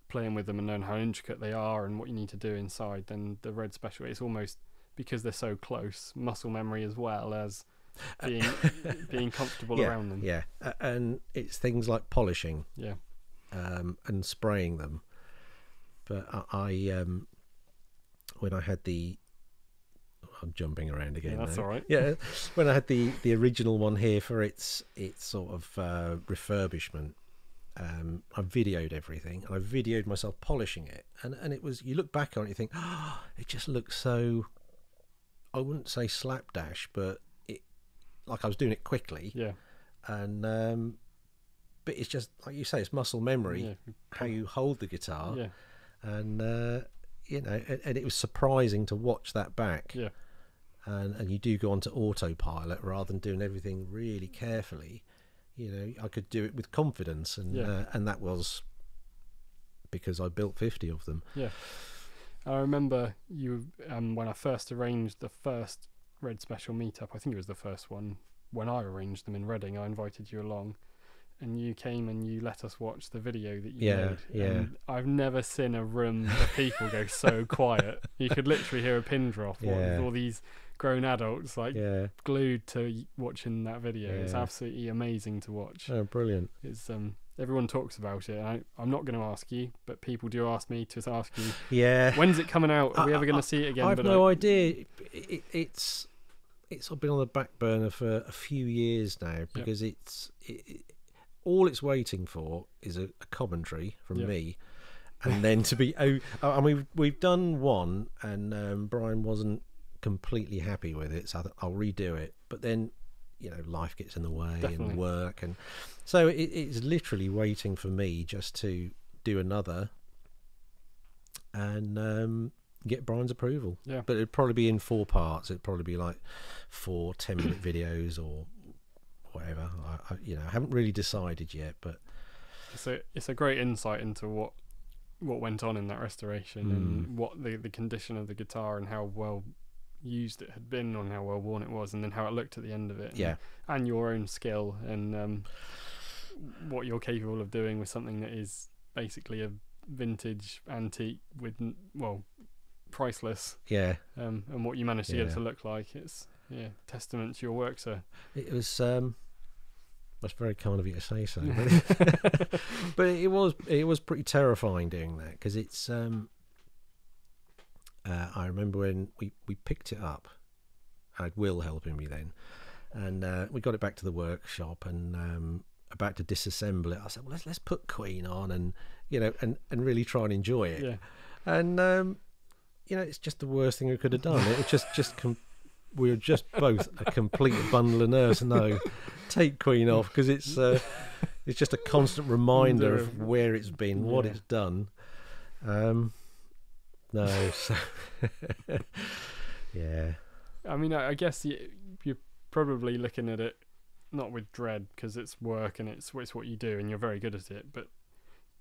playing with them and knowing how intricate they are and what you need to do inside, then the Red Special, it's almost, because they're so close, muscle memory as well as being comfortable around them. Yeah, and it's things like polishing, Yeah. and spraying them. But I when I had I'm jumping around again. Yeah, that's now. all right. Yeah, when I had the original one here for its sort of refurbishment, I videoed everything, and I videoed myself polishing it, and it was, you look back on it, you think, oh, it just looks so, I wouldn't say slapdash, but it, like I was doing it quickly. Yeah. And but it's just like you say, it's muscle memory, Yeah. how you hold the guitar. Yeah. And you know, and it was surprising to watch that back. Yeah. And you do go onto autopilot rather than doing everything really carefully. You know, I could do it with confidence, and and that was because I built 50 of them. Yeah. I remember you when I first arranged the first Red Special meetup. I think it was the first one when I arranged them in Reading. I invited you along, and you came and you let us watch the video that you made. Yeah. And I've never seen a room of people go so quiet. You could literally hear a pin drop. With all these grown adults glued to watching that video. It's absolutely amazing to watch. Oh, brilliant! It's everyone talks about it. I'm not going to ask you, but people do ask me to ask you. Yeah. When's it coming out? Are we ever going to see it again? I've no idea. It's been on the back burner for a few years now, because all it's waiting for is a commentary from me, and then to be. I mean, we've done one, and Brian wasn't completely happy with it, so I'll redo it. But then, you know, life gets in the way and work, and so it's literally waiting for me just to do another and get Brian's approval. Yeah. But it'd probably be in 4 parts. It'd probably be like 4 10-minute videos or whatever. I haven't really decided yet, but it's a great insight into what went on in that restoration and what the condition of the guitar and how well used it had been, and how well worn it was, and then how it looked at the end of it. And your own skill and what you're capable of doing with something that is basically a vintage antique with priceless. And what you managed to get it to look like. It's testament to your work, sir. It was that's very kind of you to say so, but it was pretty terrifying doing that, because it's I remember when we picked it up, I had Will helping me then, and we got it back to the workshop, and about to disassemble it. I said, well, let's put Queen on, and you know, and really try and enjoy it. And you know, it's just the worst thing we could have done. It was just we were just both a complete bundle of nerves. No, take Queen off, because it's just a constant reminder of where it's been, what it's done. No, so I mean, I guess you're probably looking at it not with dread, because it's work and it's what you do and you're very good at it, but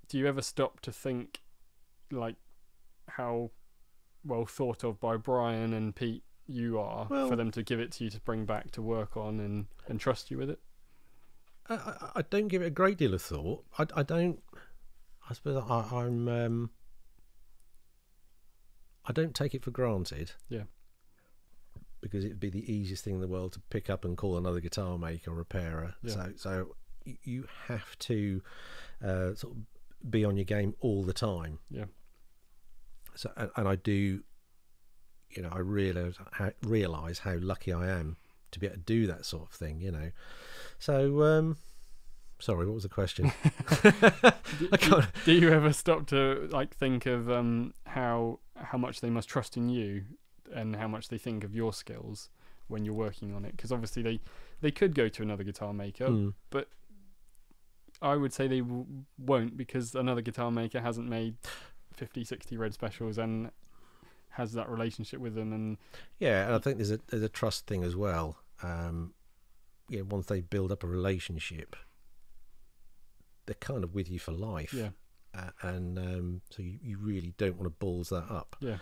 do you ever stop to think like how well thought of by Brian and Pete you are for them to give it to you to bring back to work on and trust you with it? I don't give it a great deal of thought. I don't. I suppose I don't take it for granted. Yeah. Because it would be the easiest thing in the world to pick up and call another guitar maker or repairer. Yeah. So you have to sort of be on your game all the time. Yeah. So and I do, I realise how lucky I am to be able to do that sort of thing. So sorry, what was the question? Do you ever stop to like think of how much they must trust in you and how much they think of your skills when you're working on it? Because obviously they could go to another guitar maker, but I would say they won't, because another guitar maker hasn't made 50-60 red specials and has that relationship with them. And and I think there's a trust thing as well. Once they build up a relationship, they're kind of with you for life. Yeah. So you really don't want to balls that up. Yeah.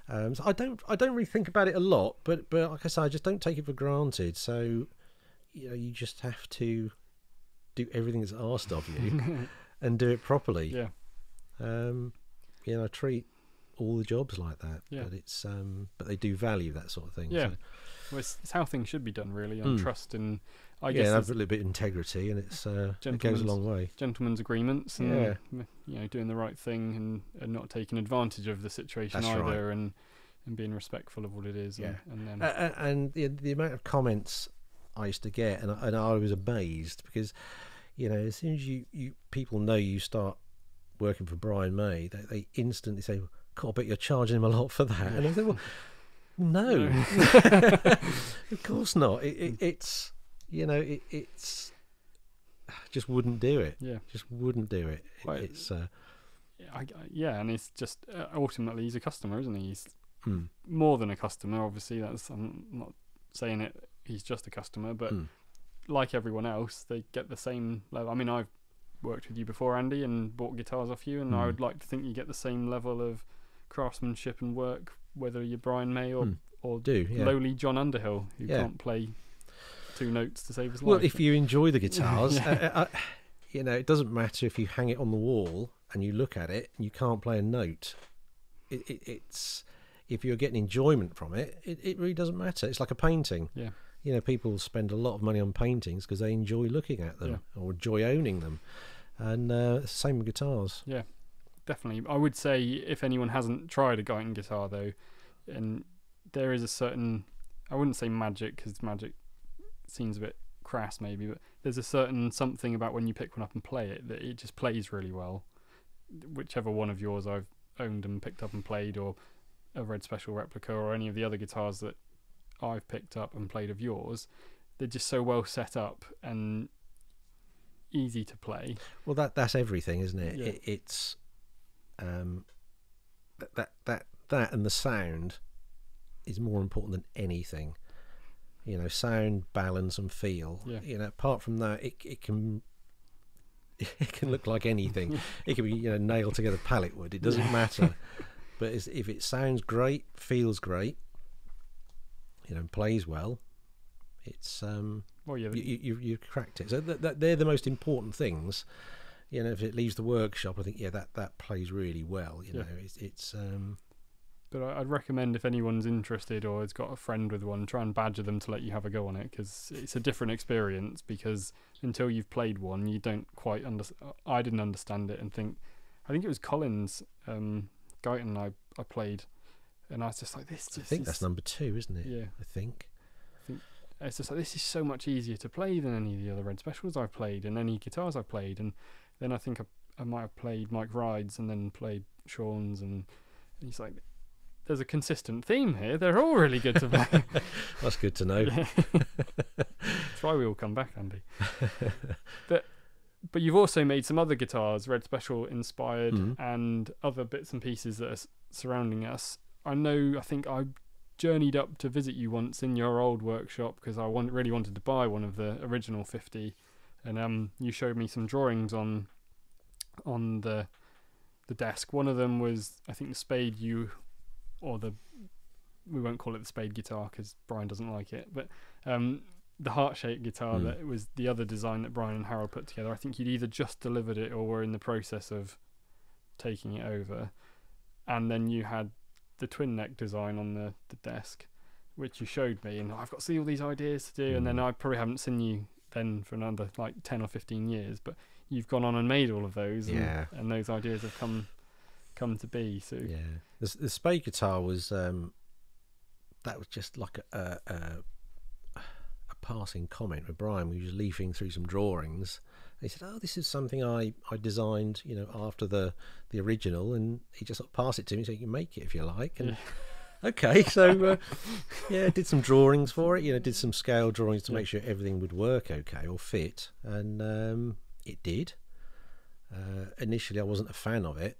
So I don't really think about it a lot, but like I say, I just don't take it for granted. So you just have to do everything that's asked of you and do it properly. Yeah. I treat all the jobs like that. Yeah. But they do value that sort of thing. Yeah. So. Well, it's how things should be done, really, on trust and I guess and have a little bit of integrity, and it goes a long way. Gentlemen's agreements, and doing the right thing and not taking advantage of the situation That's either, right. and being respectful of what it is. Yeah. And the amount of comments I used to get, and I was amazed, because as soon as you people know you start working for Brian May, they instantly say, "God, I bet you're charging him a lot for that." And I said, "Well, no, of course not. It's just wouldn't do it. Yeah, just wouldn't do it. Well, it's and it's just ultimately he's a customer, isn't he? He's more than a customer. Obviously, I'm not saying it. He's just a customer, but like everyone else, they get the same level. I mean, I've worked with you before, Andy, and bought guitars off you, and I would like to think you get the same level of craftsmanship and work, whether you're Brian May or lowly John Underhill, who can't play 2 notes to save his life. Well, if you enjoy the guitars, it doesn't matter if you hang it on the wall and you look at it and you can't play a note. It's if you're getting enjoyment from it, it really doesn't matter. It's like a painting. Yeah. People spend a lot of money on paintings because they enjoy looking at them or enjoy owning them, and it's the same with guitars. Yeah, definitely. I would say if anyone hasn't tried a Guyton guitar though, and there is a certain, I wouldn't say magic, because magic seems a bit crass maybe, but there's a certain something about when you pick one up and play it that it just plays really well. Whichever one of yours I've owned and picked up and played, or a Red Special replica, or any of the other guitars that I've picked up and played of yours, they're just so well set up and easy to play. Well, that's everything, isn't it? Yeah. It's that and the sound is more important than anything. Sound, balance, and feel. Yeah. Apart from that, it can look like anything. It can be nailed together pallet wood. It doesn't matter. But if it sounds great, feels great, plays well, it's you cracked it. So they're the most important things. If it leaves the workshop, I think that plays really well. It's But I'd recommend, if anyone's interested or has got a friend with one, try and badger them to let you have a go on it, because it's a different experience. Because until you've played one, you don't quite understand. I didn't understand it, and I think it was Colin's Guyton I played, and I was just like, this. I think that's number 2, isn't it? Yeah, I think it's just like, this is so much easier to play than any of the other Red Specials I've played and any guitars I've played. And then I think I might have played Mike Rides and then played Sean's, and he's like, there's a consistent theme here. They're all really good to play. That's good to know. Yeah. That's why we all come back, Andy. But you've also made some other guitars, Red Special inspired, and other bits and pieces that are surrounding us. I think I journeyed up to visit you once in your old workshop because I really wanted to buy one of the original 50, and you showed me some drawings on the desk. One of them was, I think, the Spade we won't call it the Spade guitar because Brian doesn't like it, but the heart-shaped guitar that was the other design that Brian and Harold put together. I think you'd either just delivered it or were in the process of taking it over, and then you had the twin neck design on the desk, which you showed me, and I've got to see all these ideas to do, and then I probably haven't seen you then for another like 10 or 15 years, but you've gone on and made all of those, and those ideas have come to be. So the Spay guitar was that was just like a passing comment with Brian. We were just leafing through some drawings. He said, "Oh, this is something I designed, after the original," and he just sort of passed it to me so you can make it if you like. And okay, so did some drawings for it. Did some scale drawings to make sure everything would work okay or fit, and it did. Initially, I wasn't a fan of it,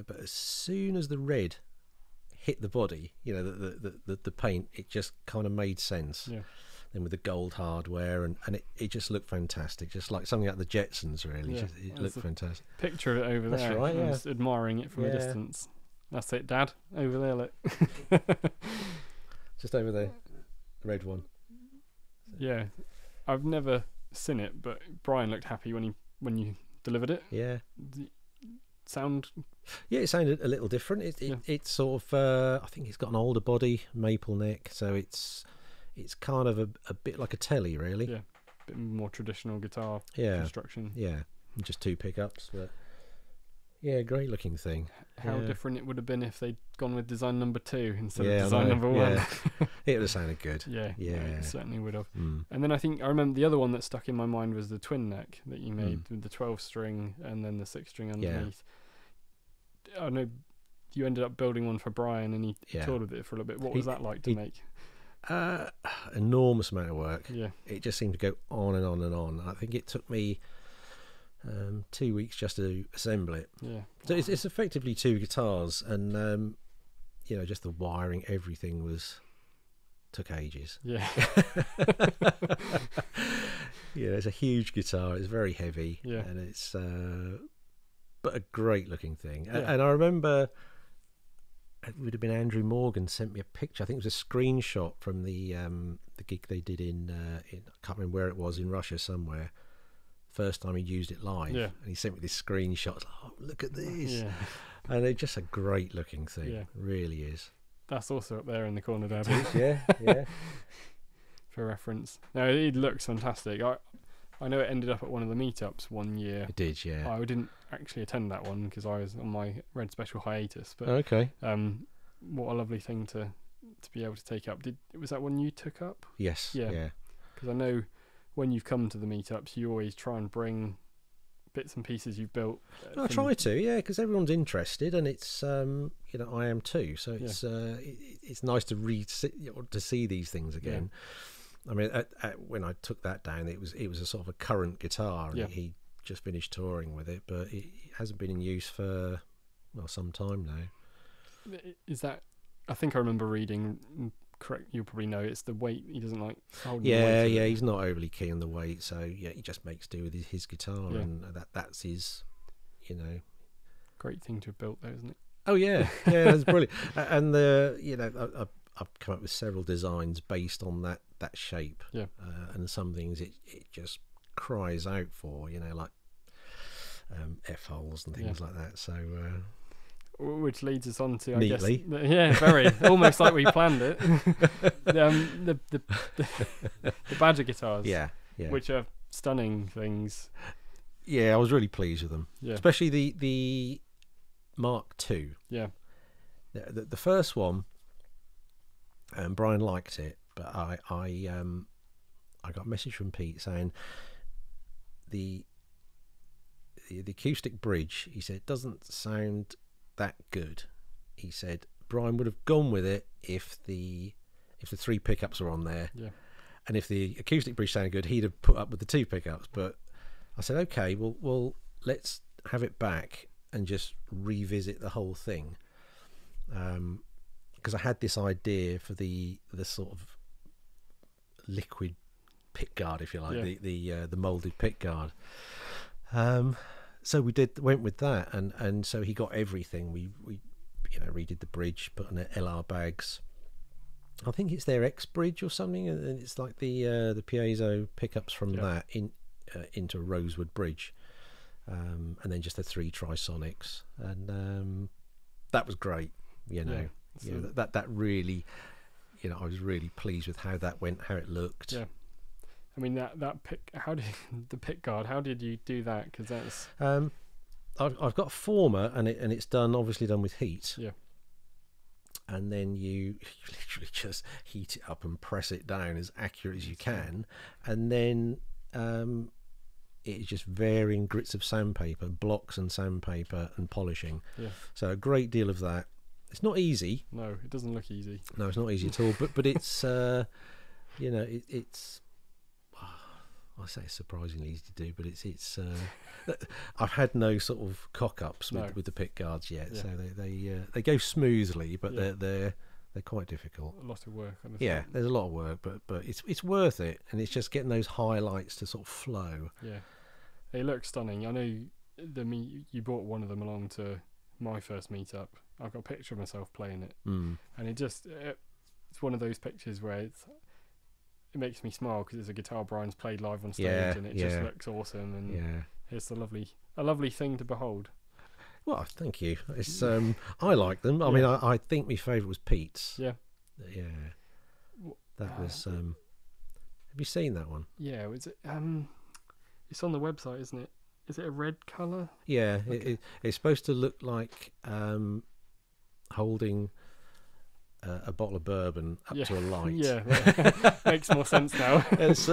but as soon as the red hit the body, the paint, it just kind of made sense. Yeah. Then with the gold hardware, and it just looked fantastic, just like something out of the Jetsons, really. Yeah. It looked fantastic. Picture of it over there. That's right, yeah. Just admiring it from a distance. That's it, Dad. Over there, look. Just over there, the red one. Yeah, I've never seen it, but Brian looked happy when you delivered it. Yeah. Sound? Yeah, it sounded a little different. It's sort of, I think it's got an older body, maple neck, so it's kind of a bit like a telly, really. Yeah, a bit more traditional guitar construction. Yeah, just 2 pickups, but yeah, great looking thing. How different it would have been if they'd gone with design number 2 instead of design number 1. Yeah. It would have sounded good. Yeah, it certainly would have. And then I remember the other one that stuck in my mind was the twin neck that you made with the 12 string and then the 6 string underneath. I know you ended up building one for Brian, and he toured with it for a little bit. What was that like to make? Enormous amount of work. Yeah, it just seemed to go on and on and on. I think it took me 2 weeks just to assemble it. Yeah, so it's effectively 2 guitars, and just the wiring, everything took ages. Yeah. It's a huge guitar. It's very heavy, and it's but a great looking thing. And I remember it would have been Andrew Morgan sent me a picture. I think it was a screenshot from the gig they did in I can't remember where it was, in Russia somewhere. First time he used it live, and he sent me this screenshot. Oh, look at this! And it's just a great looking thing. Yeah, it really is. That's also up there in the corner, Dad. Yeah. For reference, no, it looks fantastic. I know it ended up at one of the meetups one year. It did, yeah. I didn't actually attend that one because I was on my Red Special hiatus. But okay. What a lovely thing to be able to take up. Was that one you took up? Yes. Yeah. Because I know when you've come to the meetups, you always try and bring bits and pieces you've built. I try to, because everyone's interested, and it's I am too. So it's nice to see these things again. Yeah. I mean, when I took that down, it was a sort of a current guitar, and he just finished touring with it, but it hasn't been in use for some time now. Is that? I think I remember reading. Correct, you'll probably know it's the weight. He doesn't like holding the weight. Yeah, he's not overly keen on the weight, so he just makes do with his guitar, and that's his, Great thing to have built, though, isn't it? Oh yeah, that's brilliant. And I've come up with several designs based on that shape. Yeah. And some things it just cries out for, like F holes and things like that. So. Which leads us on to, neatly. I guess, very almost like we planned it. The Badger guitars, which are stunning things. Yeah, I was really pleased with them. Yeah, especially the Mark II. Yeah, the first one. Brian liked it, but I got a message from Pete saying the acoustic bridge. He said it doesn't sound that good. He said Brian would have gone with it if the 3 pickups were on there, and if the acoustic bridge sounded good, he'd have put up with the 2 pickups. But I said, okay, well, let's have it back and just revisit the whole thing. because I had this idea for the sort of liquid pick guard, if you like, the molded pick guard. So we went with that, and so he got everything. We redid the bridge, put on the LR bags. I think it's their X bridge or something, and it's like the piezo pickups from that into a rosewood bridge, and then just the 3 trisonics, and that was great. That really, I was really pleased with how that went, how it looked. Yeah. I mean that pick. How did the pick guard? How did you do that? Because that's. I've got a former, and it's obviously done with heat. Yeah. And then you literally just heat it up and press it down as accurate as you can, and then it's just varying grits of sandpaper, blocks and sandpaper, and polishing. Yeah. So a great deal of that. It's not easy. No, it doesn't look easy. No, it's not easy at all. But it's it's. I say it's surprisingly easy to do, but it's. I've had no sort of cock ups with the pick guards yet, so they go smoothly, but they're quite difficult. A lot of work. Yeah, there's a lot of work, but it's worth it, and it's just getting those highlights to sort of flow. Yeah, they look stunning. I know you brought one of them along to my first meetup. I've got a picture of myself playing it, and it's one of those pictures where it makes me smile because it's a guitar Brian's played live on stage, and it just looks awesome, and it's a lovely thing to behold. Well, thank you. It's I like them. I mean, I think my favourite was Pete's. Yeah. That was. Have you seen that one? Yeah. Was it? It's on the website, isn't it? Is it a red colour? Yeah. Okay. It's supposed to look like holding a bottle of bourbon up to a light. Yeah, makes more sense now. It's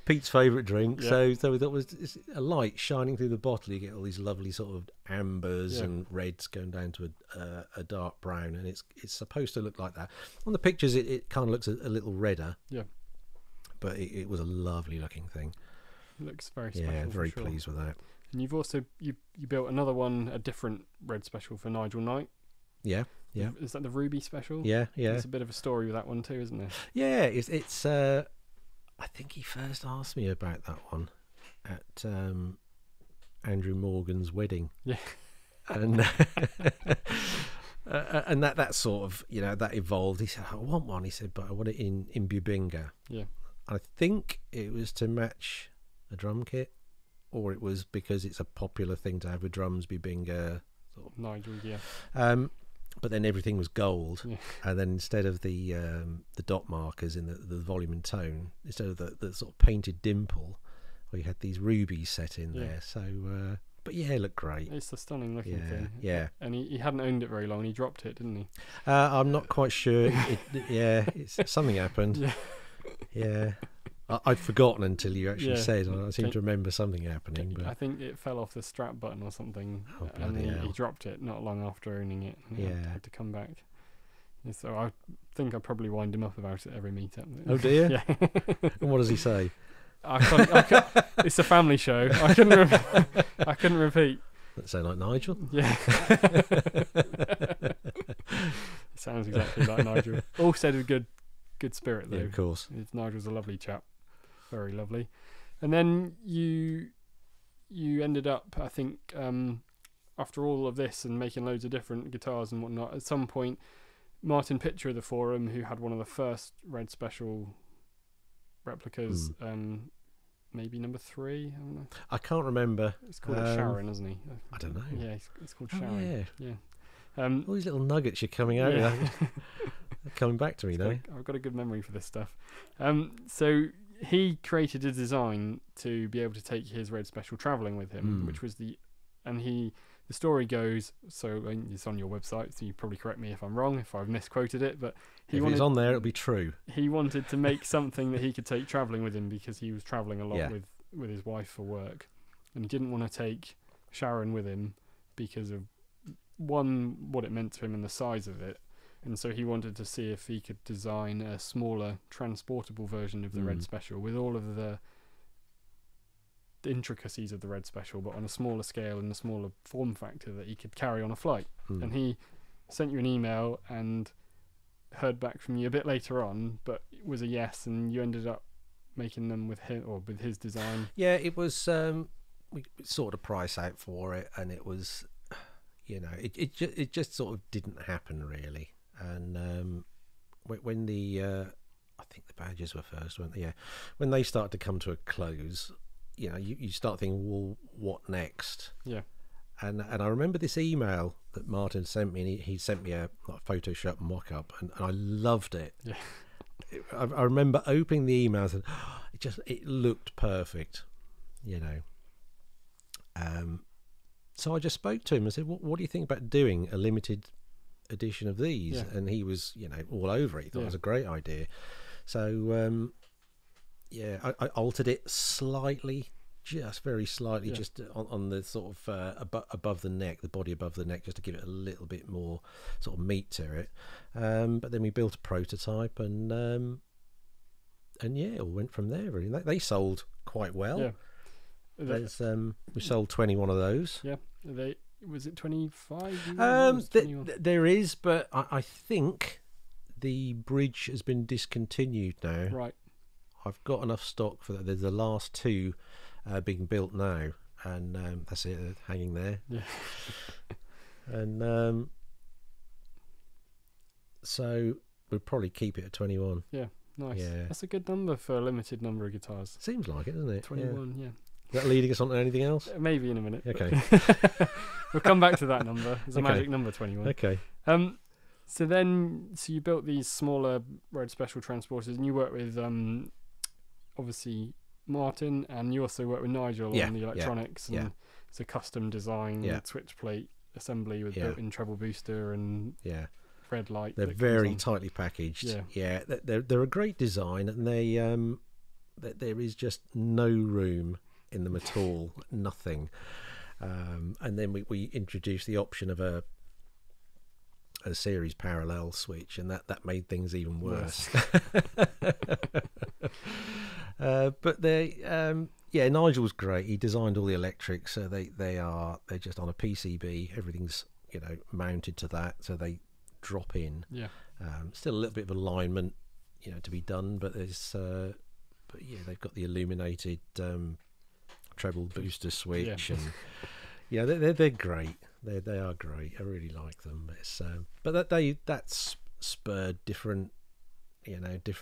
Pete's favourite drink, so we thought it was a light shining through the bottle. You get all these lovely sort of ambers and reds going down to a dark brown, and it's supposed to look like that. On the pictures, it kind of looks a little redder. Yeah, but it was a lovely looking thing. It looks very special. Yeah, very pleased with that. And you've also you built another one, a different red special for Nigel Knight. Yeah. Yeah. Is that the Ruby special? Yeah. There's a bit of a story with that one too, isn't there? Yeah, it's I think he first asked me about that one at Andrew Morgan's wedding. Yeah. And and that sort of, that evolved. He said, I want one. He said, but I want it in Bubinga. Yeah. I think it was to match a drum kit, or it was because it's a popular thing to have with drums, Bubinga. Sort of. Nigel, yeah. But then everything was gold, and then instead of the dot markers in the volume and tone, instead of the sort of painted dimple, we had these rubies set in there. So, but it looked great. It's a stunning looking thing. Yeah, and he hadn't owned it very long. He dropped it, didn't he? I'm not quite sure. Something happened. Yeah. I'd forgotten until you actually said. I seem to remember something happening. But I think it fell off the strap button or something, and he dropped it not long after owning it. And he had to come back. And so I think I probably wind him up about it every meetup. Oh dear. Yeah. And what does he say? I can't, it's a family show. I couldn't repeat. That sound like Nigel? Yeah. It sounds exactly like Nigel. All said with good spirit though. Yeah, of course. Nigel's a lovely chap. Very lovely. And then you ended up, I think, after all of this and making loads of different guitars and whatnot, at some point Martin Pitcher of the forum, who had one of the first Red Special replicas, maybe number 3, I don't know. I can't remember. It's called Sharon, isn't he? I don't know. Yeah, it's called Sharon. Yeah. All these little nuggets you're coming out with. Coming back to me now. I've got a good memory for this stuff. So he created a design to be able to take his Red Special travelling with him, which was the story goes, so it's on your website, so you probably correct me if I'm wrong, if I've misquoted it, but if it's on there, it'll be true. He wanted to make something that he could take travelling with him because he was travelling a lot with his wife for work, and he didn't want to take Sharon with him because of one, what it meant to him and the size of it. And so he wanted to see if he could design a smaller transportable version of the Red Special with all of the intricacies of the Red Special, but on a smaller scale and a smaller form factor that he could carry on a flight. And he sent you an email and heard back from you a bit later on, but it was a yes, and you ended up making them with him or with his design. Yeah, it was. We sorted a price out for it, and it was, it just sort of didn't happen really. And when the I think the badges were first, weren't they? Yeah, when they started to come to a close, you start thinking, well, what next? Yeah. And I remember this email that Martin sent me, and he sent me a Photoshop mock-up, and I loved it. Yeah. I remember opening the emails and it looked perfect, So I just spoke to him and said, what do you think about doing a limited edition of these? Yeah. And he was, all over it. He thought it was a great idea. So, I altered it slightly, just very slightly, just on the sort of above the neck, the body above the neck, just to give it a little bit more sort of meat to it. But then we built a prototype, and it all went from there. Really, they sold quite well. Yeah. We sold 21 of those. Yeah. Was it 25? There is, but I think the bridge has been discontinued now. Right. I've got enough stock for that. There's the last two being built now, and that's it, hanging there. Yeah. And so we'll probably keep it at 21. Yeah, nice. Yeah. That's a good number for a limited number of guitars. Seems like it, doesn't it? 21, yeah. Is that leading us on to anything else? Maybe in a minute. Okay. We'll come back to that number. It's a Okay. magic number, 21. Okay. So you built these smaller Red Special transporters, and you work with obviously Martin, and you also work with Nigel on the electronics. And it's a custom design switch plate assembly with built-in treble booster and red light. They're very tightly packaged. Yeah. They're a great design, and there is just no room in them at all. Nothing. And then we introduced the option of a series parallel switch, and that made things even worse. But Nigel's great. He designed all the electrics, so they're just on a PCB. Everything's mounted to that, so they drop in. Yeah. Still a little bit of alignment to be done, but there's they've got the illuminated treble booster switch, and they're great. They are great. I really like them. But that's spurred different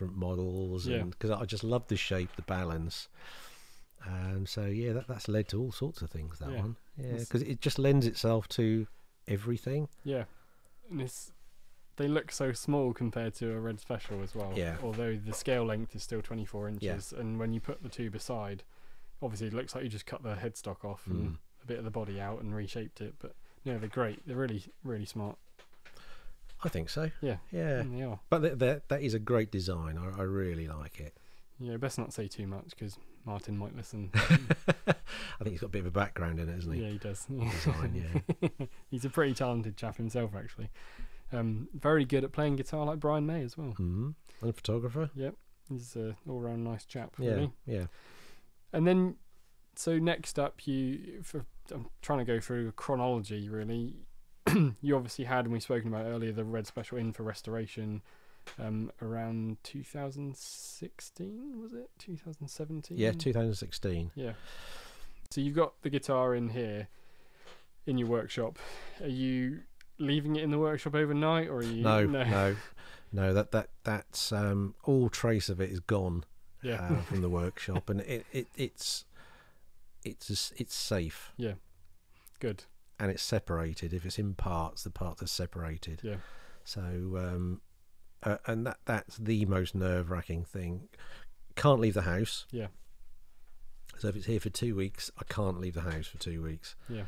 models, and because I just love the shape, the balance, and so that's led to all sorts of things. That one, because it just lends itself to everything. Yeah, and they look so small compared to a Red Special as well. Yeah. Although the scale length is still 24 inches, and when you put the two beside, obviously it looks like you just cut the headstock off and a bit of the body out and reshaped it. But they're great. They're really, really smart. I think so. Yeah. They are. But that is a great design. I really like it. Yeah, best not say too much because Martin might listen. I think he's got a bit of a background in it, hasn't he? Yeah, he does. Design, He's a pretty talented chap himself, actually. Very good at playing guitar like Brian May as well. Mm-hmm. And a photographer. Yep. He's an all-round nice chap, really. Yeah. And then, so next up, I'm trying to go through a chronology, really. You obviously had, and we've spoken about earlier, the Red Special in for restoration around 2016, was it? 2017? Yeah, 2016. Yeah. So you've got the guitar in here, in your workshop. Are you leaving it in the workshop overnight, or are you... No, that's all trace of it is gone from the workshop, and it's safe. Yeah, good. And it's separated. If it's in parts, the parts are separated. Yeah. So, and that's the most nerve-wracking thing. Can't leave the house. Yeah. So if it's here for 2 weeks, I can't leave the house for 2 weeks. Yeah.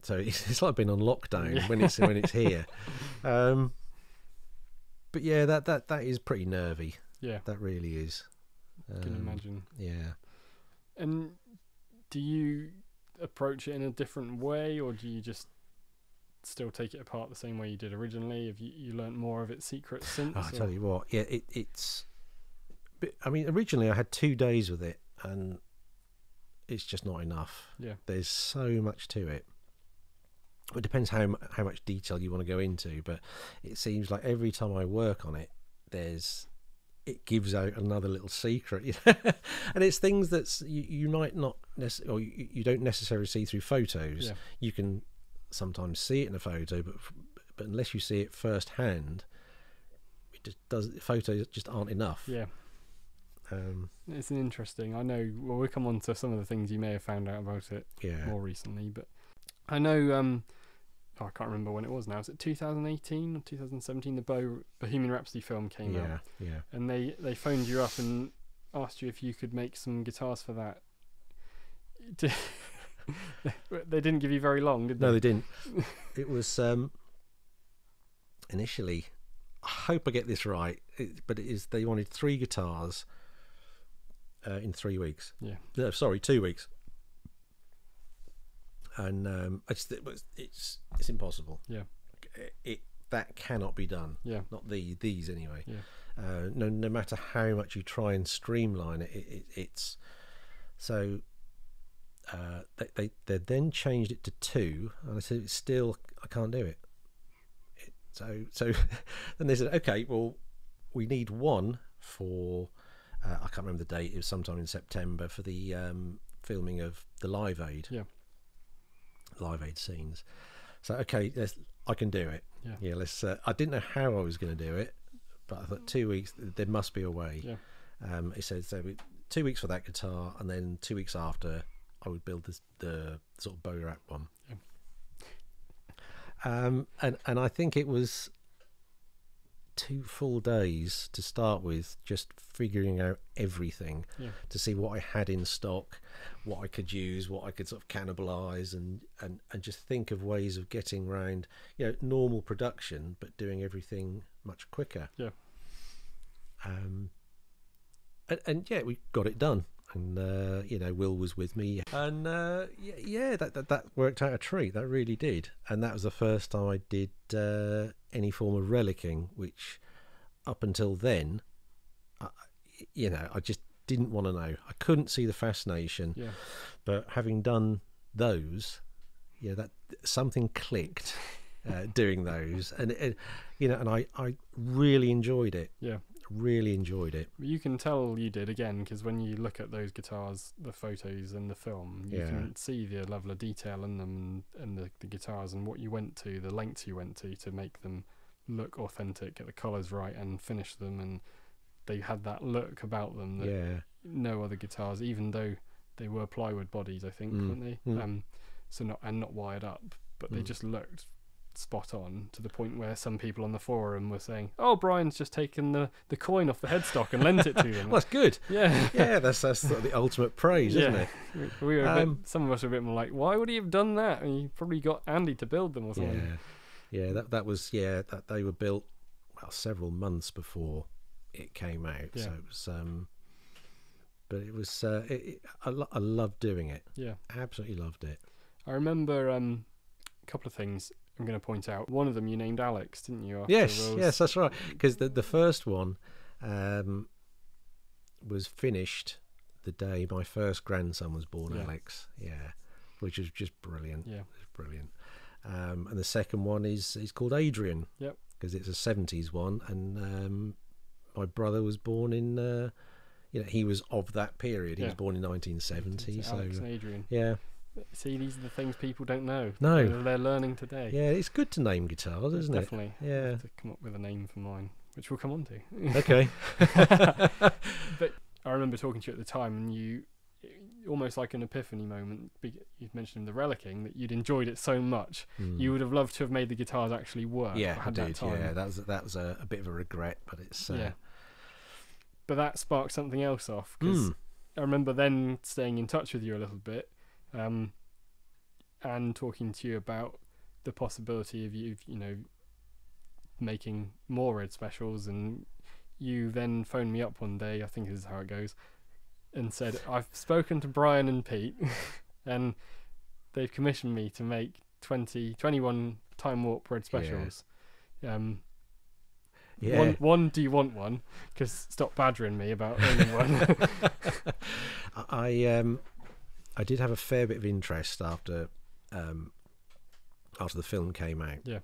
So it's like being on lockdown when it's here. But yeah, that is pretty nervy. Yeah. That really is. I can imagine. Yeah. And do you approach it in a different way, or do you just still take it apart the same way you did originally? Have you learnt more of its secrets since? I tell you what, it's. I mean, originally I had 2 days with it, and it's just not enough. Yeah. There's so much to it. It depends how much detail you want to go into, but it seems like every time I work on it, it gives out another little secret, and it's things that you might not or you don't necessarily see through photos. Yeah. You can sometimes see it in a photo, but unless you see it firsthand, photos just aren't enough. Yeah. It's an interesting. I know. Well, we'll come on to some of the things you may have found out about it more recently, but I know. I can't remember when it was now. Is it 2018 or 2017? The Bohemian Rhapsody film came out. Yeah. And they phoned you up and asked you if you could make some guitars for that. They didn't give you very long, did they? No, they didn't. It was initially. I hope I get this right, but it is. They wanted 3 guitars in 3 weeks. Yeah. No, sorry, 2 weeks. And it's impossible. Yeah. That cannot be done. Yeah. Not these anyway. Yeah. No matter how much you try and streamline it's so. They then changed it to 2, and I said it's still I can't do it. So then they said, okay, well, we need 1 for I can't remember the date. It was sometime in September for the filming of the Live Aid. Yeah. Live Aid scenes. So okay, I can do it. Yeah. Let's. I didn't know how I was going to do it, but I thought 2 weeks. There must be a way. Yeah. He said so. 2 weeks for that guitar, and then 2 weeks after, I would build the sort of bow wrap one. Yeah. And I think it was 2 full days to start with, just figuring out everything to see what I had in stock, what I could use, what I could sort of cannibalize, and just think of ways of getting around, normal production, but doing everything much quicker. Yeah. And we got it done. And Will was with me, and that worked out a treat. That really did. And that was the first time I did any form of relicking, which up until then, I just didn't want to know. I couldn't see the fascination. Yeah. But having done those, that something clicked doing those, and and I really enjoyed it. Yeah. Really enjoyed it. You can tell you did, again, because when you look at those guitars, the photos and the film, you can see the level of detail in them and the guitars and what you went to, the lengths you went to make them look authentic, get the colours right and finish them, and they had that look about them that no other guitars, even though they were plywood bodies, I think, weren't they? So not wired up, but they just looked spot on, to the point where some people on the forum were saying, "Oh, Brian's just taken the coin off the headstock and lent it to them." Well, that's good. Yeah, that's sort of the ultimate praise, isn't it? We were some of us were a bit more like, why would he have done that? And he probably got Andy to build them or something. That was that they were built several months before it came out. So it was but it was I loved doing it. Yeah, absolutely loved it. I remember a couple of things I'm going to point out. One of them you named Alex, didn't you? Yes, that's right. Because the first one was finished the day my first grandson was born, Alex. Yeah, which was just brilliant. Yeah, it was brilliant. And the second one is called Adrian. Yep. Because it's a 70s one, and my brother was born in. He was of that period. He was born in 1970. So Alex and Adrian. Yeah. See, these are the things people don't know. No, they're learning today. Yeah, it's good to name guitars, isn't Definitely. it? Definitely. Yeah. To come up with a name for mine, which we'll come on to. Okay. But I remember talking to you at the time, and you, almost like an epiphany moment. You mentioned the relicking, that you'd enjoyed it so much. You would have loved to have made the guitars actually work. Yeah, I did. Yeah, that was a bit of a regret, but it's But that sparked something else off, because I remember then staying in touch with you a little bit. And talking to you about the possibility of you making more Red Specials, and you then phoned me up one day, I think this is how it goes, and said, "I've spoken to Brian and Pete and they've commissioned me to make 21 Time Warp Red Specials. One, do you want one? Because stop badgering me about owning one." I did have a fair bit of interest after after the film came out. Yeah.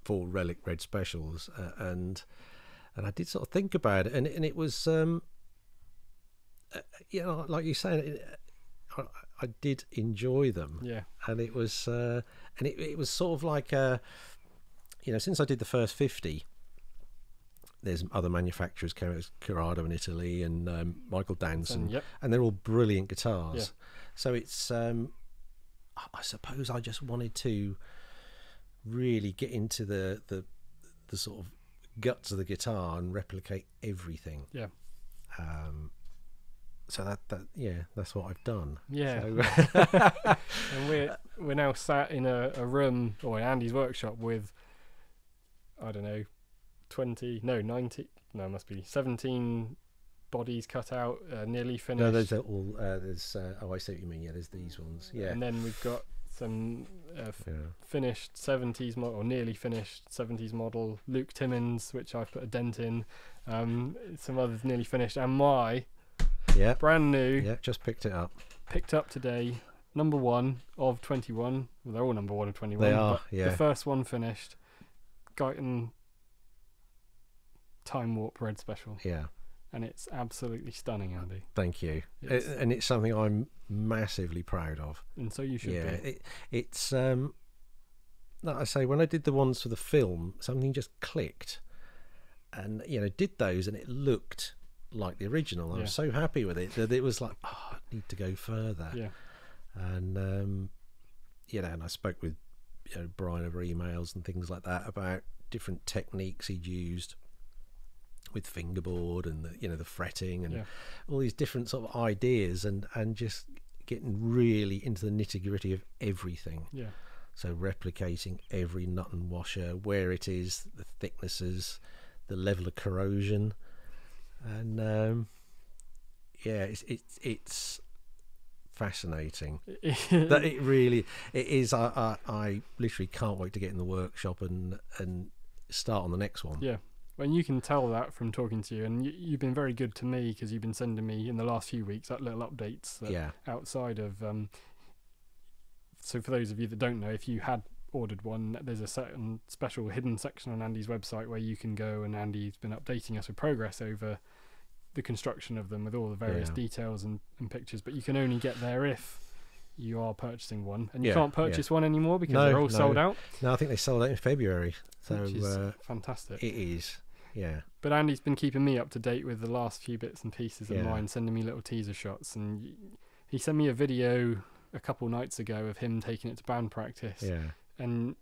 For Relic Red Specials, and I did sort of think about it, and it was, you know, like you say, I did enjoy them. Yeah. And it was, and it was sort of like, you know, since I did the first 50, there's other manufacturers, Corrado in Italy, and Michael Danson, Yep. and they're all brilliant guitars. Yeah. So it's, I suppose I just wanted to really get into the sort of guts of the guitar and replicate everything. Yeah. So that yeah, that's what I've done. Yeah. So, And we're now sat in a room, or in Andy's workshop, with, I don't know, 90, no, it must be 17 bodies cut out, nearly finished. no, those are all. There's. Oh, I see what you mean. Yeah, there's these ones. Yeah. And then we've got some finished 70s model, or nearly finished 70s model Luke Timmins, which I've put a dent in. Some others nearly finished, and my brand new. Yeah, just picked it up. Picked up today, number 1 of 21. Well, they're all number 1 of 21. They are. But Yeah. the first one finished. Guyton Time Warp Red Special. Yeah. And it's absolutely stunning, Andy. Thank you. It's- And it's something I'm massively proud of. And so you should be. It's like I say, when I did the ones for the film, something just clicked, and you know, did those, and it looked like the original. I was so happy with it that it was like, oh, I need to go further. Yeah. And you know, and I spoke with Brian over emails and things like that about different techniques he'd used with fingerboard and the fretting and all these different sort of ideas, and just getting really into the nitty-gritty of everything. Yeah. So replicating every nut and washer, where it is, the thicknesses, the level of corrosion, and it's fascinating. That it is. I literally can't wait to get in the workshop and start on the next one. Yeah. Well, you can tell that from talking to you, and you've been very good to me, because you've been sending me in the last few weeks that little updates outside of. So for those of you that don't know, if you had ordered one, there's a certain special hidden section on Andy's website where you can go, and Andy's been updating us with progress over the construction of them with all the various details and pictures. But you can only get there if you are purchasing one, and you can't purchase one anymore because they're all sold out. No, I think they sold out in February. So which is fantastic. It is. Yeah. But Andy's been keeping me up to date with the last few bits and pieces of mine, sending me little teaser shots, and he sent me a video a couple nights ago of him taking it to band practice. Yeah. And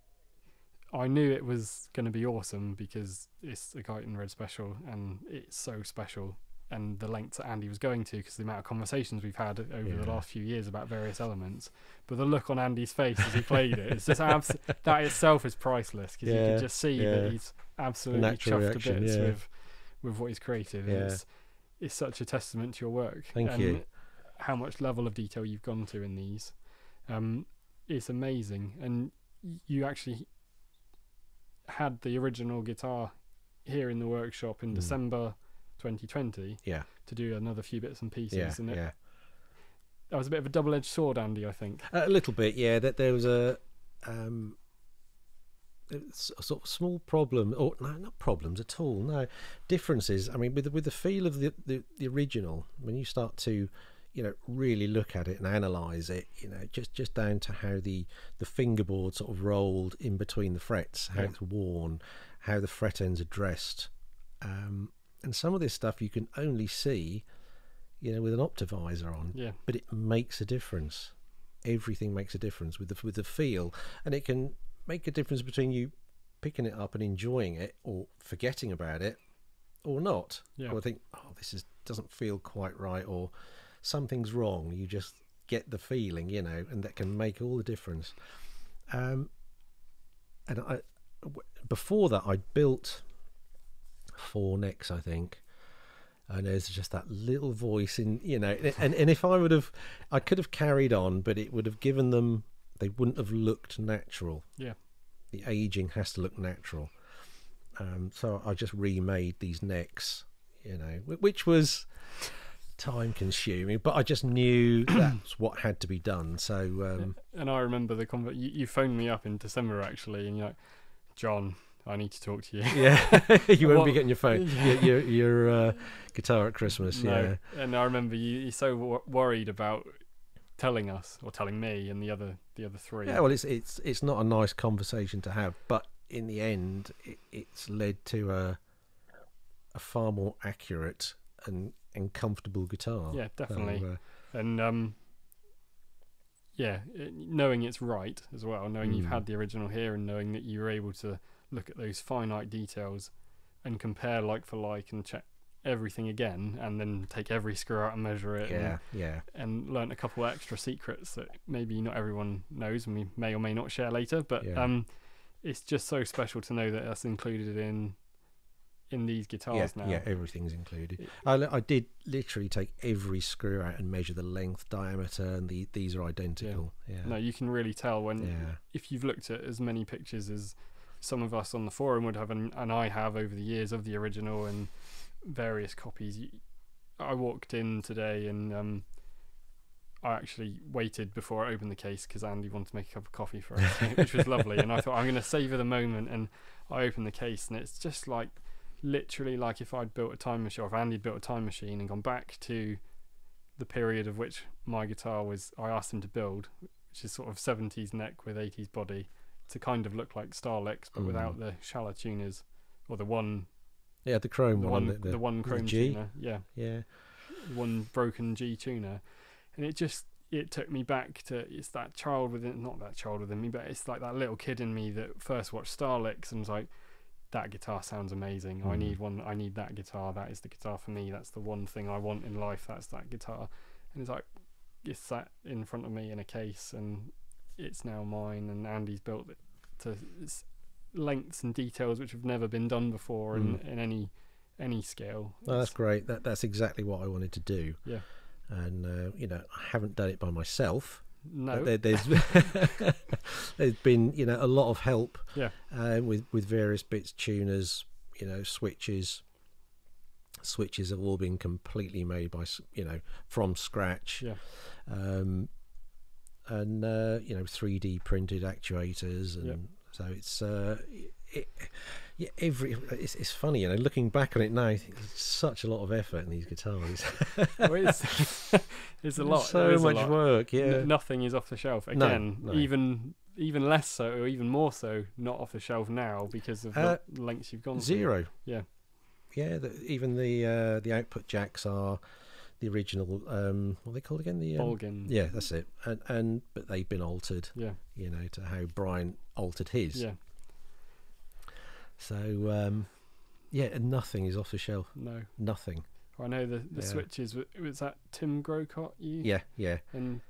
I knew it was going to be awesome because it's a Guyton Red Special, and it's so special. And the lengths that Andy was going to, because the amount of conversations we've had over the last few years about various elements. But the look on Andy's face as he played it, it's just that itself is priceless, because you can just see that he's absolutely chuffed to bits with what he's created. And it's such a testament to your work. Thank you. How much level of detail you've gone to in these. It's amazing. And you actually had the original guitar here in the workshop in December 2020 to do another few bits and pieces, and that was a bit of a double-edged sword, Andy, I think. A little bit, that there was a sort of small problem, or no, not problems at all, no differences. I mean, with the feel of the original, when you start to really look at it and analyze it, just down to how the fingerboard sort of rolled in between the frets, how it's worn, how the fret ends are dressed, and some of this stuff you can only see with an optivisor on, but it makes a difference. Everything makes a difference with the feel, and it can make a difference between you picking it up and enjoying it, or forgetting about it, or not, or think, oh, this doesn't feel quite right, or something's wrong. You just get the feeling, and that can make all the difference. And before that, I built 4 necks, I think, and there's just that little voice in, and if I could have carried on, but it would have given them, they wouldn't have looked natural. The aging has to look natural. So I just remade these necks, which was time consuming, but I just knew that's what had to be done. So and I remember you phoned me up in December actually, and you're like, John, I need to talk to you. Yeah, you won't be getting your phone, your guitar at Christmas. No. Yeah, and I remember you're so worried about telling us or telling me and the other three. Yeah, well, it's not a nice conversation to have, but in the end, it's led to a far more accurate and comfortable guitar. Yeah, definitely. So, and knowing it's right as well, knowing you've had the original here, and knowing that you were able to look at those finite details and compare like for like and check everything again, and then take every screw out and measure it. And learn a couple extra secrets that maybe not everyone knows, and we may or may not share later. But it's just so special to know that that's included in these guitars now. Yeah, everything's included. I did literally take every screw out and measure the length, diameter, and these are identical. Yeah. No, you can really tell when if you've looked at as many pictures as some of us on the forum would have, and I have over the years of the original and various copies. I walked in today and I actually waited before I opened the case because Andy wanted to make a cup of coffee for us, which was lovely. And I thought, I'm going to savour the moment. And I opened the case, and it's just like literally like if I'd built a time machine, or if Andy built a time machine and gone back to the period of which my guitar was, I asked him to build, which is sort of 70s neck with 80s body, to kind of look like Starlex, but without the shallow tuners, or the one. Yeah, the chrome one. The one chrome G. tuner. Yeah. One broken G tuner. And it took me back to, it's that child within, not that child within me, but it's like that little kid in me that first watched Starlex and was like, that guitar sounds amazing. I need that guitar. That is the guitar for me. That's the one thing I want in life. That's that guitar. And it's like, it's sat in front of me in a case, and it's now mine, and Andy's built it to lengths and details which have never been done before in any scale. Well, that's great. That's exactly what I wanted to do. Yeah. And I haven't done it by myself. No. There's been a lot of help. Yeah. With various bits, tuners, switches. Switches have all been completely made by from scratch. Yeah. And 3D printed actuators, and so it's funny, looking back on it now, it's such a lot of effort in these guitars. Well, it's a lot. So much work. Yeah. Nothing is off the shelf. Again, no. Even less so, or even more so, not off the shelf now because of the lengths you've gone zero. through. Yeah. Yeah. Even the output jacks are the original. What are they called again? The Bolgan. Yeah, that's it. And but they've been altered. Yeah. To how Brian altered his. Yeah. So and nothing is off the shelf. No. Nothing. I know the switches. Was that Tim Grocott? Yeah. And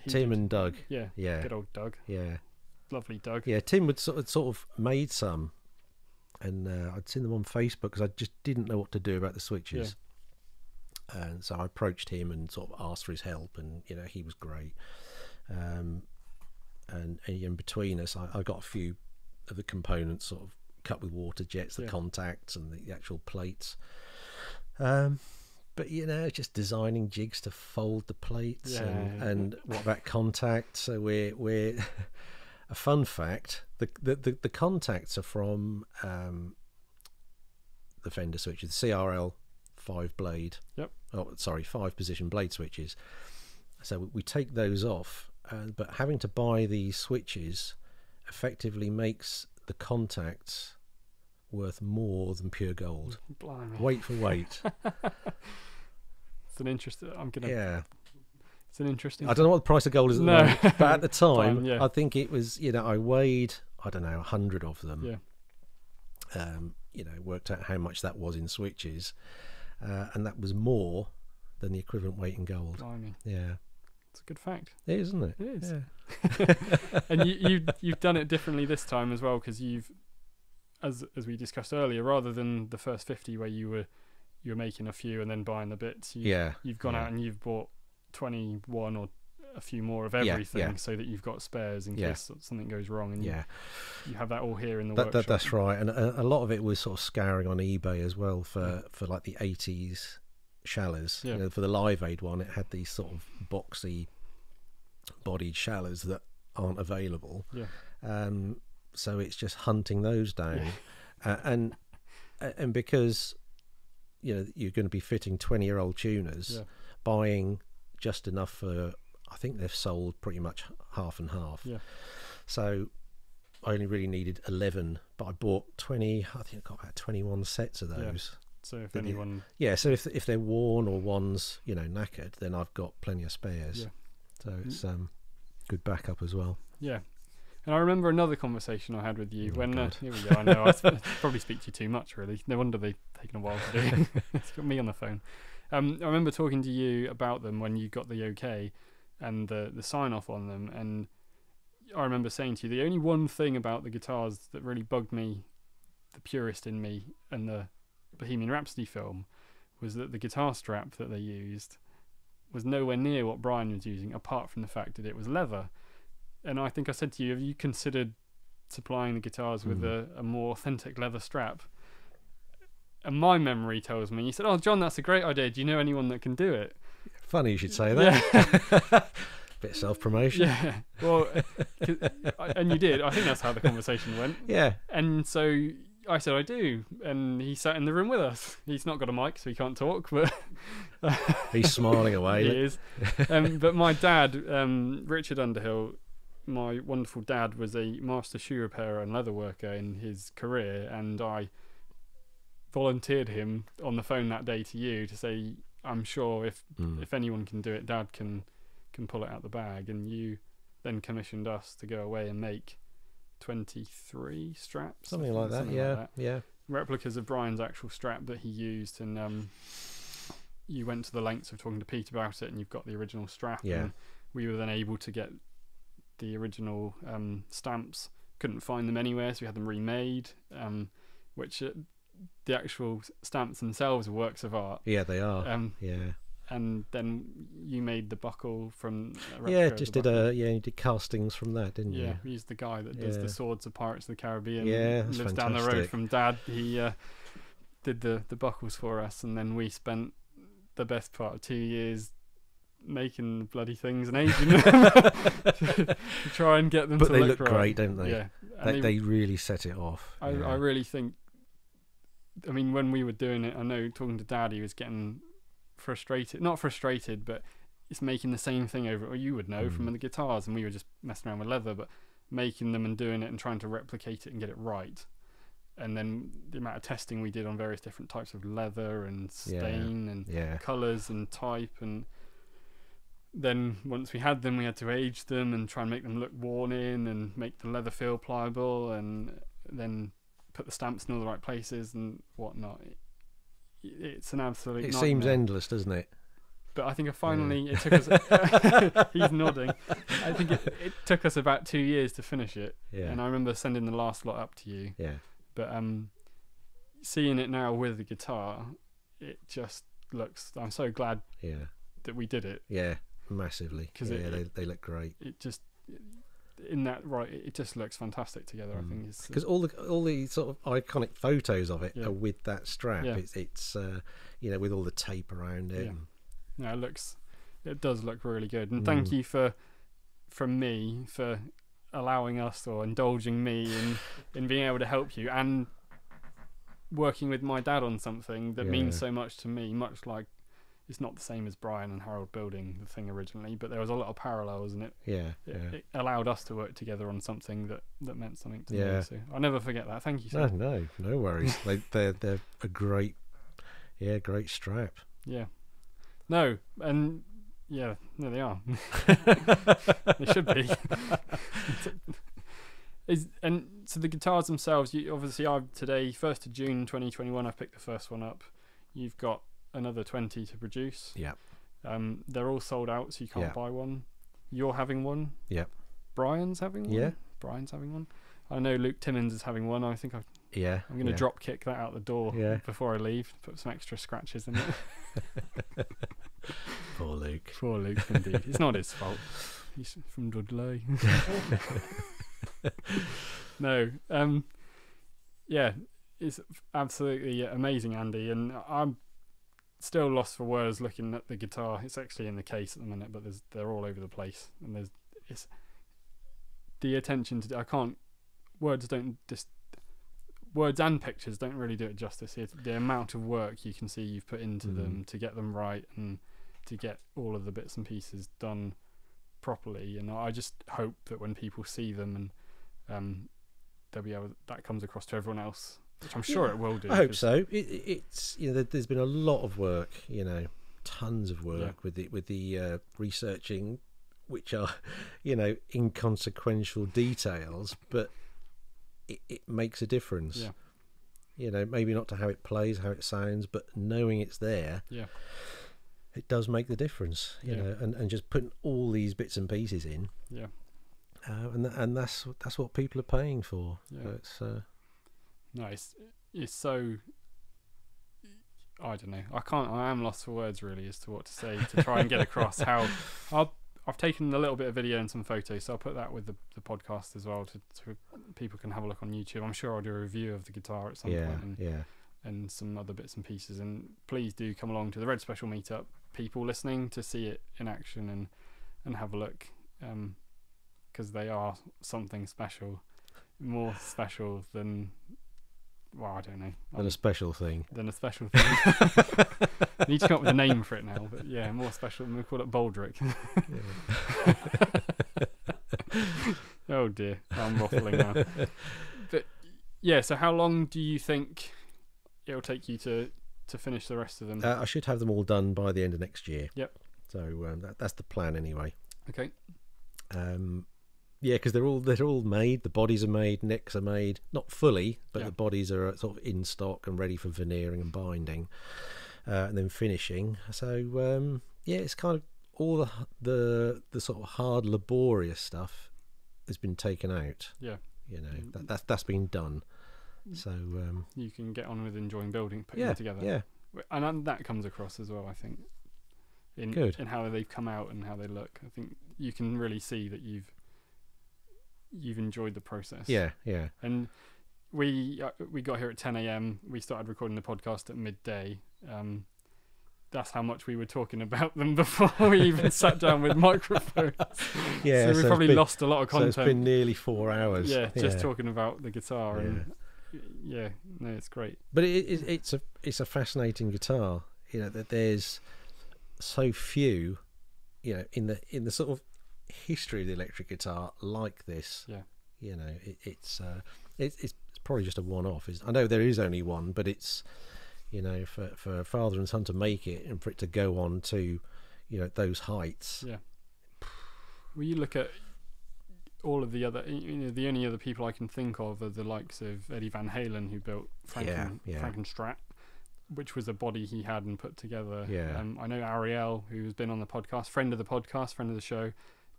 Tim and Doug. Yeah. Good old Doug. Yeah. Lovely Doug. Yeah. Tim would sort of made some, and I'd seen them on Facebook because I just didn't know what to do about the switches. Yeah. And so I approached him and sort of asked for his help, and he was great. And in between us, I got a few of the components sort of cut with water jets, the contacts and the actual plates. But just designing jigs to fold the plates and what about contacts. So we're a fun fact: the contacts are from the Fender switches, the CRL 5-blade. Yep. Oh, sorry, 5-position blade switches. So we take those off, but having to buy these switches effectively makes the contacts worth more than pure gold. Blimey. Weight for weight. It's an interesting. It's an interesting. I don't know what the price of gold is at the moment, but at the time, I think it was. I weighed 100 of them. Yeah. Worked out how much that was in switches, and that was more than the equivalent weight in gold. Blimey. Yeah. It's a good fact. It is, isn't it? It is. Yeah. And you've done it differently this time as well, because you've, as we discussed earlier, rather than the first 50 where you were making a few and then buying the bits, you've gone out and you've bought 21 or a few more of everything, so that you've got spares in case something goes wrong, and you have that all here in the workshop. That's right. And a lot of it was sort of scouring on eBay as well for like the 80s shallers. Yeah. You know, for the Live Aid one, it had these sort of boxy bodied shallers that aren't available. Yeah. So it's just hunting those down. And because, you know, you're going to be fitting 20-year-old tuners, buying just enough for, I think they've sold pretty much half and half. Yeah. So I only really needed 11, but I bought 20. I think I got about 21 sets of those. So if anyone, so if they're worn or one's, you know, knackered, then I've got plenty of spares. Yeah. So it's good backup as well. Yeah. And I remember another conversation I had with you when here we go. I know I probably speak to you too much, really. No wonder they've taken a while to do. It's got me on the phone. I remember talking to you about them when you got the okay and the sign off on them, and I remember saying to you, the only one thing about the guitars that really bugged me, the purist in me, and the Bohemian Rhapsody film, was that the guitar strap that they used was nowhere near what Brian was using, apart from the fact that it was leather. And I think I said to you, have you considered supplying the guitars with a more authentic leather strap? And my memory tells me, you said, oh, John, that's a great idea. Do you know anyone that can do it? Funny you should say that. Yeah. Bit self-promotion. Yeah. Well, and you did. I think that's how the conversation went. Yeah. And so I said, I do. And he sat in the room with us. He's not got a mic, so he can't talk, but he's smiling away. He is. But my dad, Richard Underhill, my wonderful dad, was a master shoe repairer and leather worker in his career, and I volunteered him on the phone that day to you to say, I'm sure if anyone can do it, Dad can pull it out the bag. And you then commissioned us to go away and make 23 straps, something like that. Yeah replicas of Brian's actual strap that he used. And you went to the lengths of talking to Pete about it, and you've got the original strap. And we were then able to get the original stamps. Couldn't find them anywhere, so we had them remade, which the actual stamps themselves are works of art. Yeah, they are. And then you made the buckle from you did castings from that, didn't you? Yeah, he's the guy that does the swords of Pirates of the Caribbean. Lives fantastic. Down the road from Dad. He did the buckles for us, and then we spent the best part of 2 years making the bloody things and aging them to try and get them but to they look look right. Great, don't they? Yeah, they really set it off. I really think, I mean, when we were doing it, I know talking to Dad, he was getting not frustrated, but it's making the same thing over, or you would know from the guitars, and we were just messing around with leather, but making them and doing it and trying to replicate it and get it right. And then the amount of testing we did on various different types of leather and stain and colours and type. And then once we had them, we had to age them and try and make them look worn in and make the leather feel pliable, and then put the stamps in all the right places and whatnot. It's an absolute nightmare. Seems endless, doesn't it? But I think it took us he's nodding. I think it took us about 2 years to finish it. And I remember sending the last lot up to you. But seeing it now with the guitar, it just looks, I'm so glad that we did it. Massively, because they look great. It just it just looks fantastic together. I think because all the sort of iconic photos of it are with that strap. It's with all the tape around it. It does look really good. And thank you from me for allowing us, or indulging me in being able to help you, and working with my dad on something that means so much to me. Much like, it's not the same as Brian and Harold building the thing originally, but there was a lot of parallels, and it allowed us to work together on something that meant something to me. So I'll never forget that. Thank you, sir. No worries. They're a great strap. No, they are. They should be. And so the guitars themselves, obviously today, 1st of June 2021, I've picked the first one up. You've got another 20 to produce. They're all sold out, so you can't buy one. You're having one. Brian's having one. Brian's having one. I know Luke Timmins is having one. I think I'm going to drop kick that out the door before I leave. Put some extra scratches in it. Poor Luke. Poor Luke, indeed. It's not his fault. He's from Dudley. No. It's absolutely amazing, Andy, and I'm still lost for words looking at the guitar. It's actually in the case at the minute, but they're all over the place, and it's the attention to. I can't. Words and pictures don't really do it justice. The amount of work you can see you've put into them to get them right and to get all of the bits and pieces done properly. And I just hope that when people see them and they'll be able, that comes across to everyone else, which I'm sure it will do. I hope so. It's there's been a lot of work, tons of work with the researching, which are inconsequential details, but it makes a difference. Maybe not to how it plays, how it sounds, but knowing it's there, it does make the difference. And just putting all these bits and pieces in, and that's what people are paying for. It's nice. It's so, I don't know. I am lost for words really as to what to say to try and get across how. I've taken a little bit of video and some photos, so I'll put that with the podcast as well, so people can have a look on YouTube. I'm sure I'll do a review of the guitar at some point, and some other bits and pieces. And please do come along to the Red Special meetup, people listening, to see it in action and have a look, because they are something special, more special than. Well, I don't know. Than a special thing. Than a special thing. I need to come up with a name for it now, but more special. We call it Baldric. Oh dear, I'm waffling now. But so how long do you think it'll take you to finish the rest of them? I should have them all done by the end of next year. Yep. So that's the plan anyway. Okay. Because they're all made. The bodies are made, necks are made, not fully, but the bodies are sort of in stock and ready for veneering and binding, and then finishing. So it's kind of all the sort of hard, laborious stuff has been taken out. That's been done. So you can get on with enjoying putting them together. Yeah, and that comes across as well, I think. In how they've come out and how they look, I think you can really see that you've enjoyed the process. And we got here at 10 a.m. We started recording the podcast at midday. That's how much we were talking about them before we even sat down with microphones. So we probably lost a lot of content. So it's been nearly 4 hours. Just talking about the guitar. And it's great. But it's a fascinating guitar. That there's so few, in the sort of history of the electric guitar like this. It's probably just a one-off. I know there is only one, but it's for father and son to make it and for it to go on to those heights. Well, you look at all of the other, the only other people I can think of are the likes of Eddie Van Halen, who built Frankenstrat, which was a body he had and put together. I know Ariel, who has been on the podcast, friend of the show.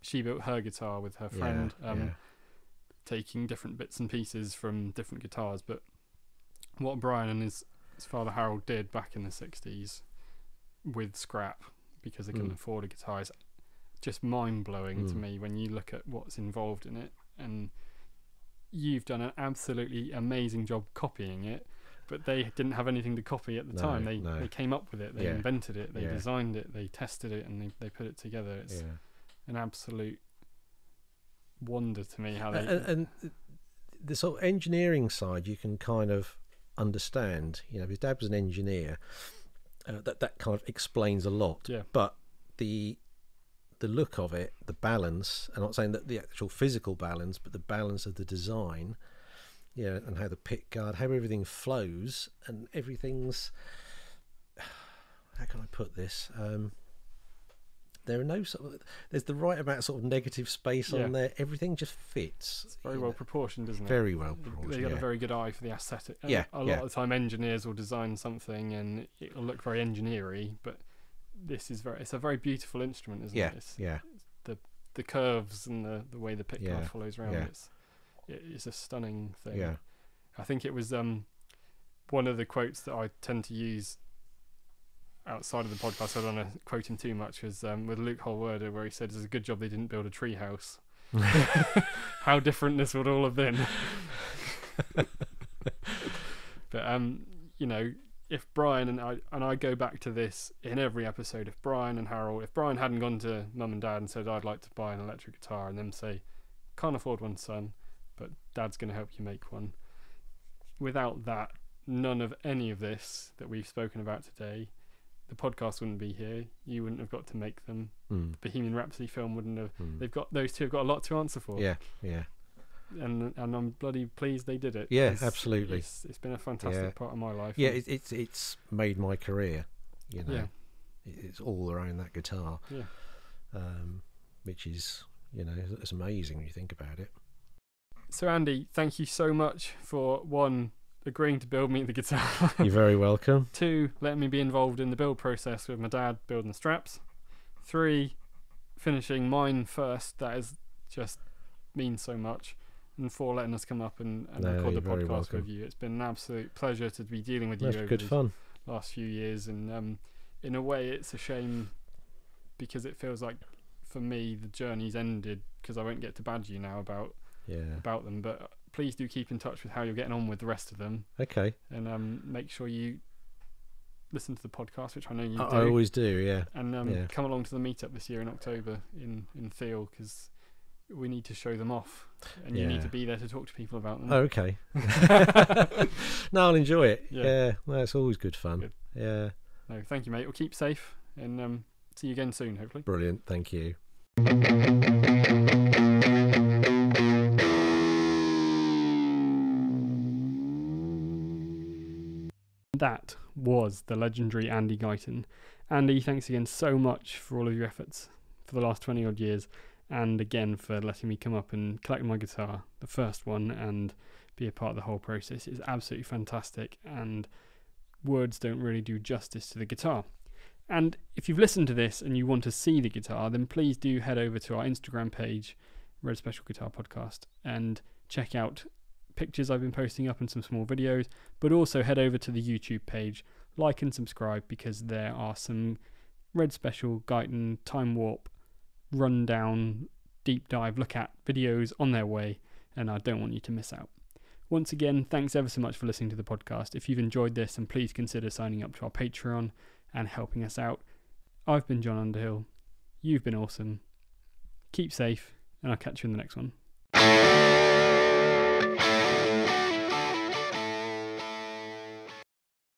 She built her guitar with her friend, taking different bits and pieces from different guitars. But what Brian and his father Harold did back in the 60s with scrap, because they couldn't afford a guitar, is just mind-blowing to me when you look at what's involved in it. And you've done an absolutely amazing job copying it, but they didn't have anything to copy at the time. They came up with it, they invented it, they designed it, they tested it, and they put it together. It's an absolute wonder to me how they and the sort of engineering side you can kind of understand. His dad was an engineer. That kind of explains a lot. But the look of it, the balance, I'm not saying that the actual physical balance, but the balance of the design, and how the pick guard, how everything flows, and everything's, how can I put this? There are no sort of, there's the right amount of sort of negative space on there. Everything just fits. It's very well proportioned, isn't it? Very well proportioned. They've got a very good eye for the aesthetic. A lot of the time engineers will design something and it'll look very engineery, but it's a very beautiful instrument, isn't it? It's the curves and the way the pick guard follows around. It's a stunning thing. I think it was one of the quotes that I tend to use outside of the podcast, so I don't want to quote him too much, was with Luke Holwerder, where he said it's a good job they didn't build a tree house. How different this would all have been. But if Brian and I go back to this in every episode, if Brian and Harold, if Brian hadn't gone to mum and dad and said, I'd like to buy an electric guitar, and them say, can't afford one, son, but dad's going to help you make one. Without that, none of any of this that we've spoken about today, the podcast wouldn't be here. You wouldn't have got to make them. The Bohemian Rhapsody film wouldn't have. Those two have got a lot to answer for. Yeah. And I'm bloody pleased they did it. Yeah, absolutely. It's been a fantastic part of my life. Yeah, it's made my career. It's all around that guitar. Yeah. Which is, it's amazing when you think about it. So Andy, thank you so much for agreeing to build me the guitar. You're very welcome. 2, letting me be involved in the build process with my dad building the straps. 3, finishing mine first. That is just means so much. And 4, letting us come up and record the podcast with you. It's been an absolute pleasure to be dealing with you over the last few years. And in a way, it's a shame because it feels like for me the journey's ended because I won't get to badge you now about them. But please do keep in touch with how you're getting on with the rest of them. Okay. And make sure you listen to the podcast, which I know you do. I always do, yeah. And come along to the meetup this year in October in Thiel, because we need to show them off, and you need to be there to talk to people about them. Oh, okay. No, I'll enjoy it. Yeah, well, it's always good fun. Good. Yeah. No, thank you, mate. Well, keep safe, and see you again soon, hopefully. Brilliant. Thank you. That was the legendary Andy Guyton. Andy, thanks again so much for all of your efforts for the last 20 odd years, and again for letting me come up and collect my guitar, the first one, and be a part of the whole process. It's absolutely fantastic, and words don't really do justice to the guitar. And if you've listened to this and you want to see the guitar, then please do head over to our Instagram page, Red Special Guitar Podcast, and check out pictures I've been posting up and some small videos, but also head over to the YouTube page, like and subscribe, because there are some Red Special Guyton Time Warp rundown deep dive look at videos on their way, and I don't want you to miss out. Once again, thanks ever so much for listening to the podcast. If you've enjoyed this, then please consider signing up to our Patreon and helping us out. I've been John Underhill. You've been awesome. Keep safe, and I'll catch you in the next one.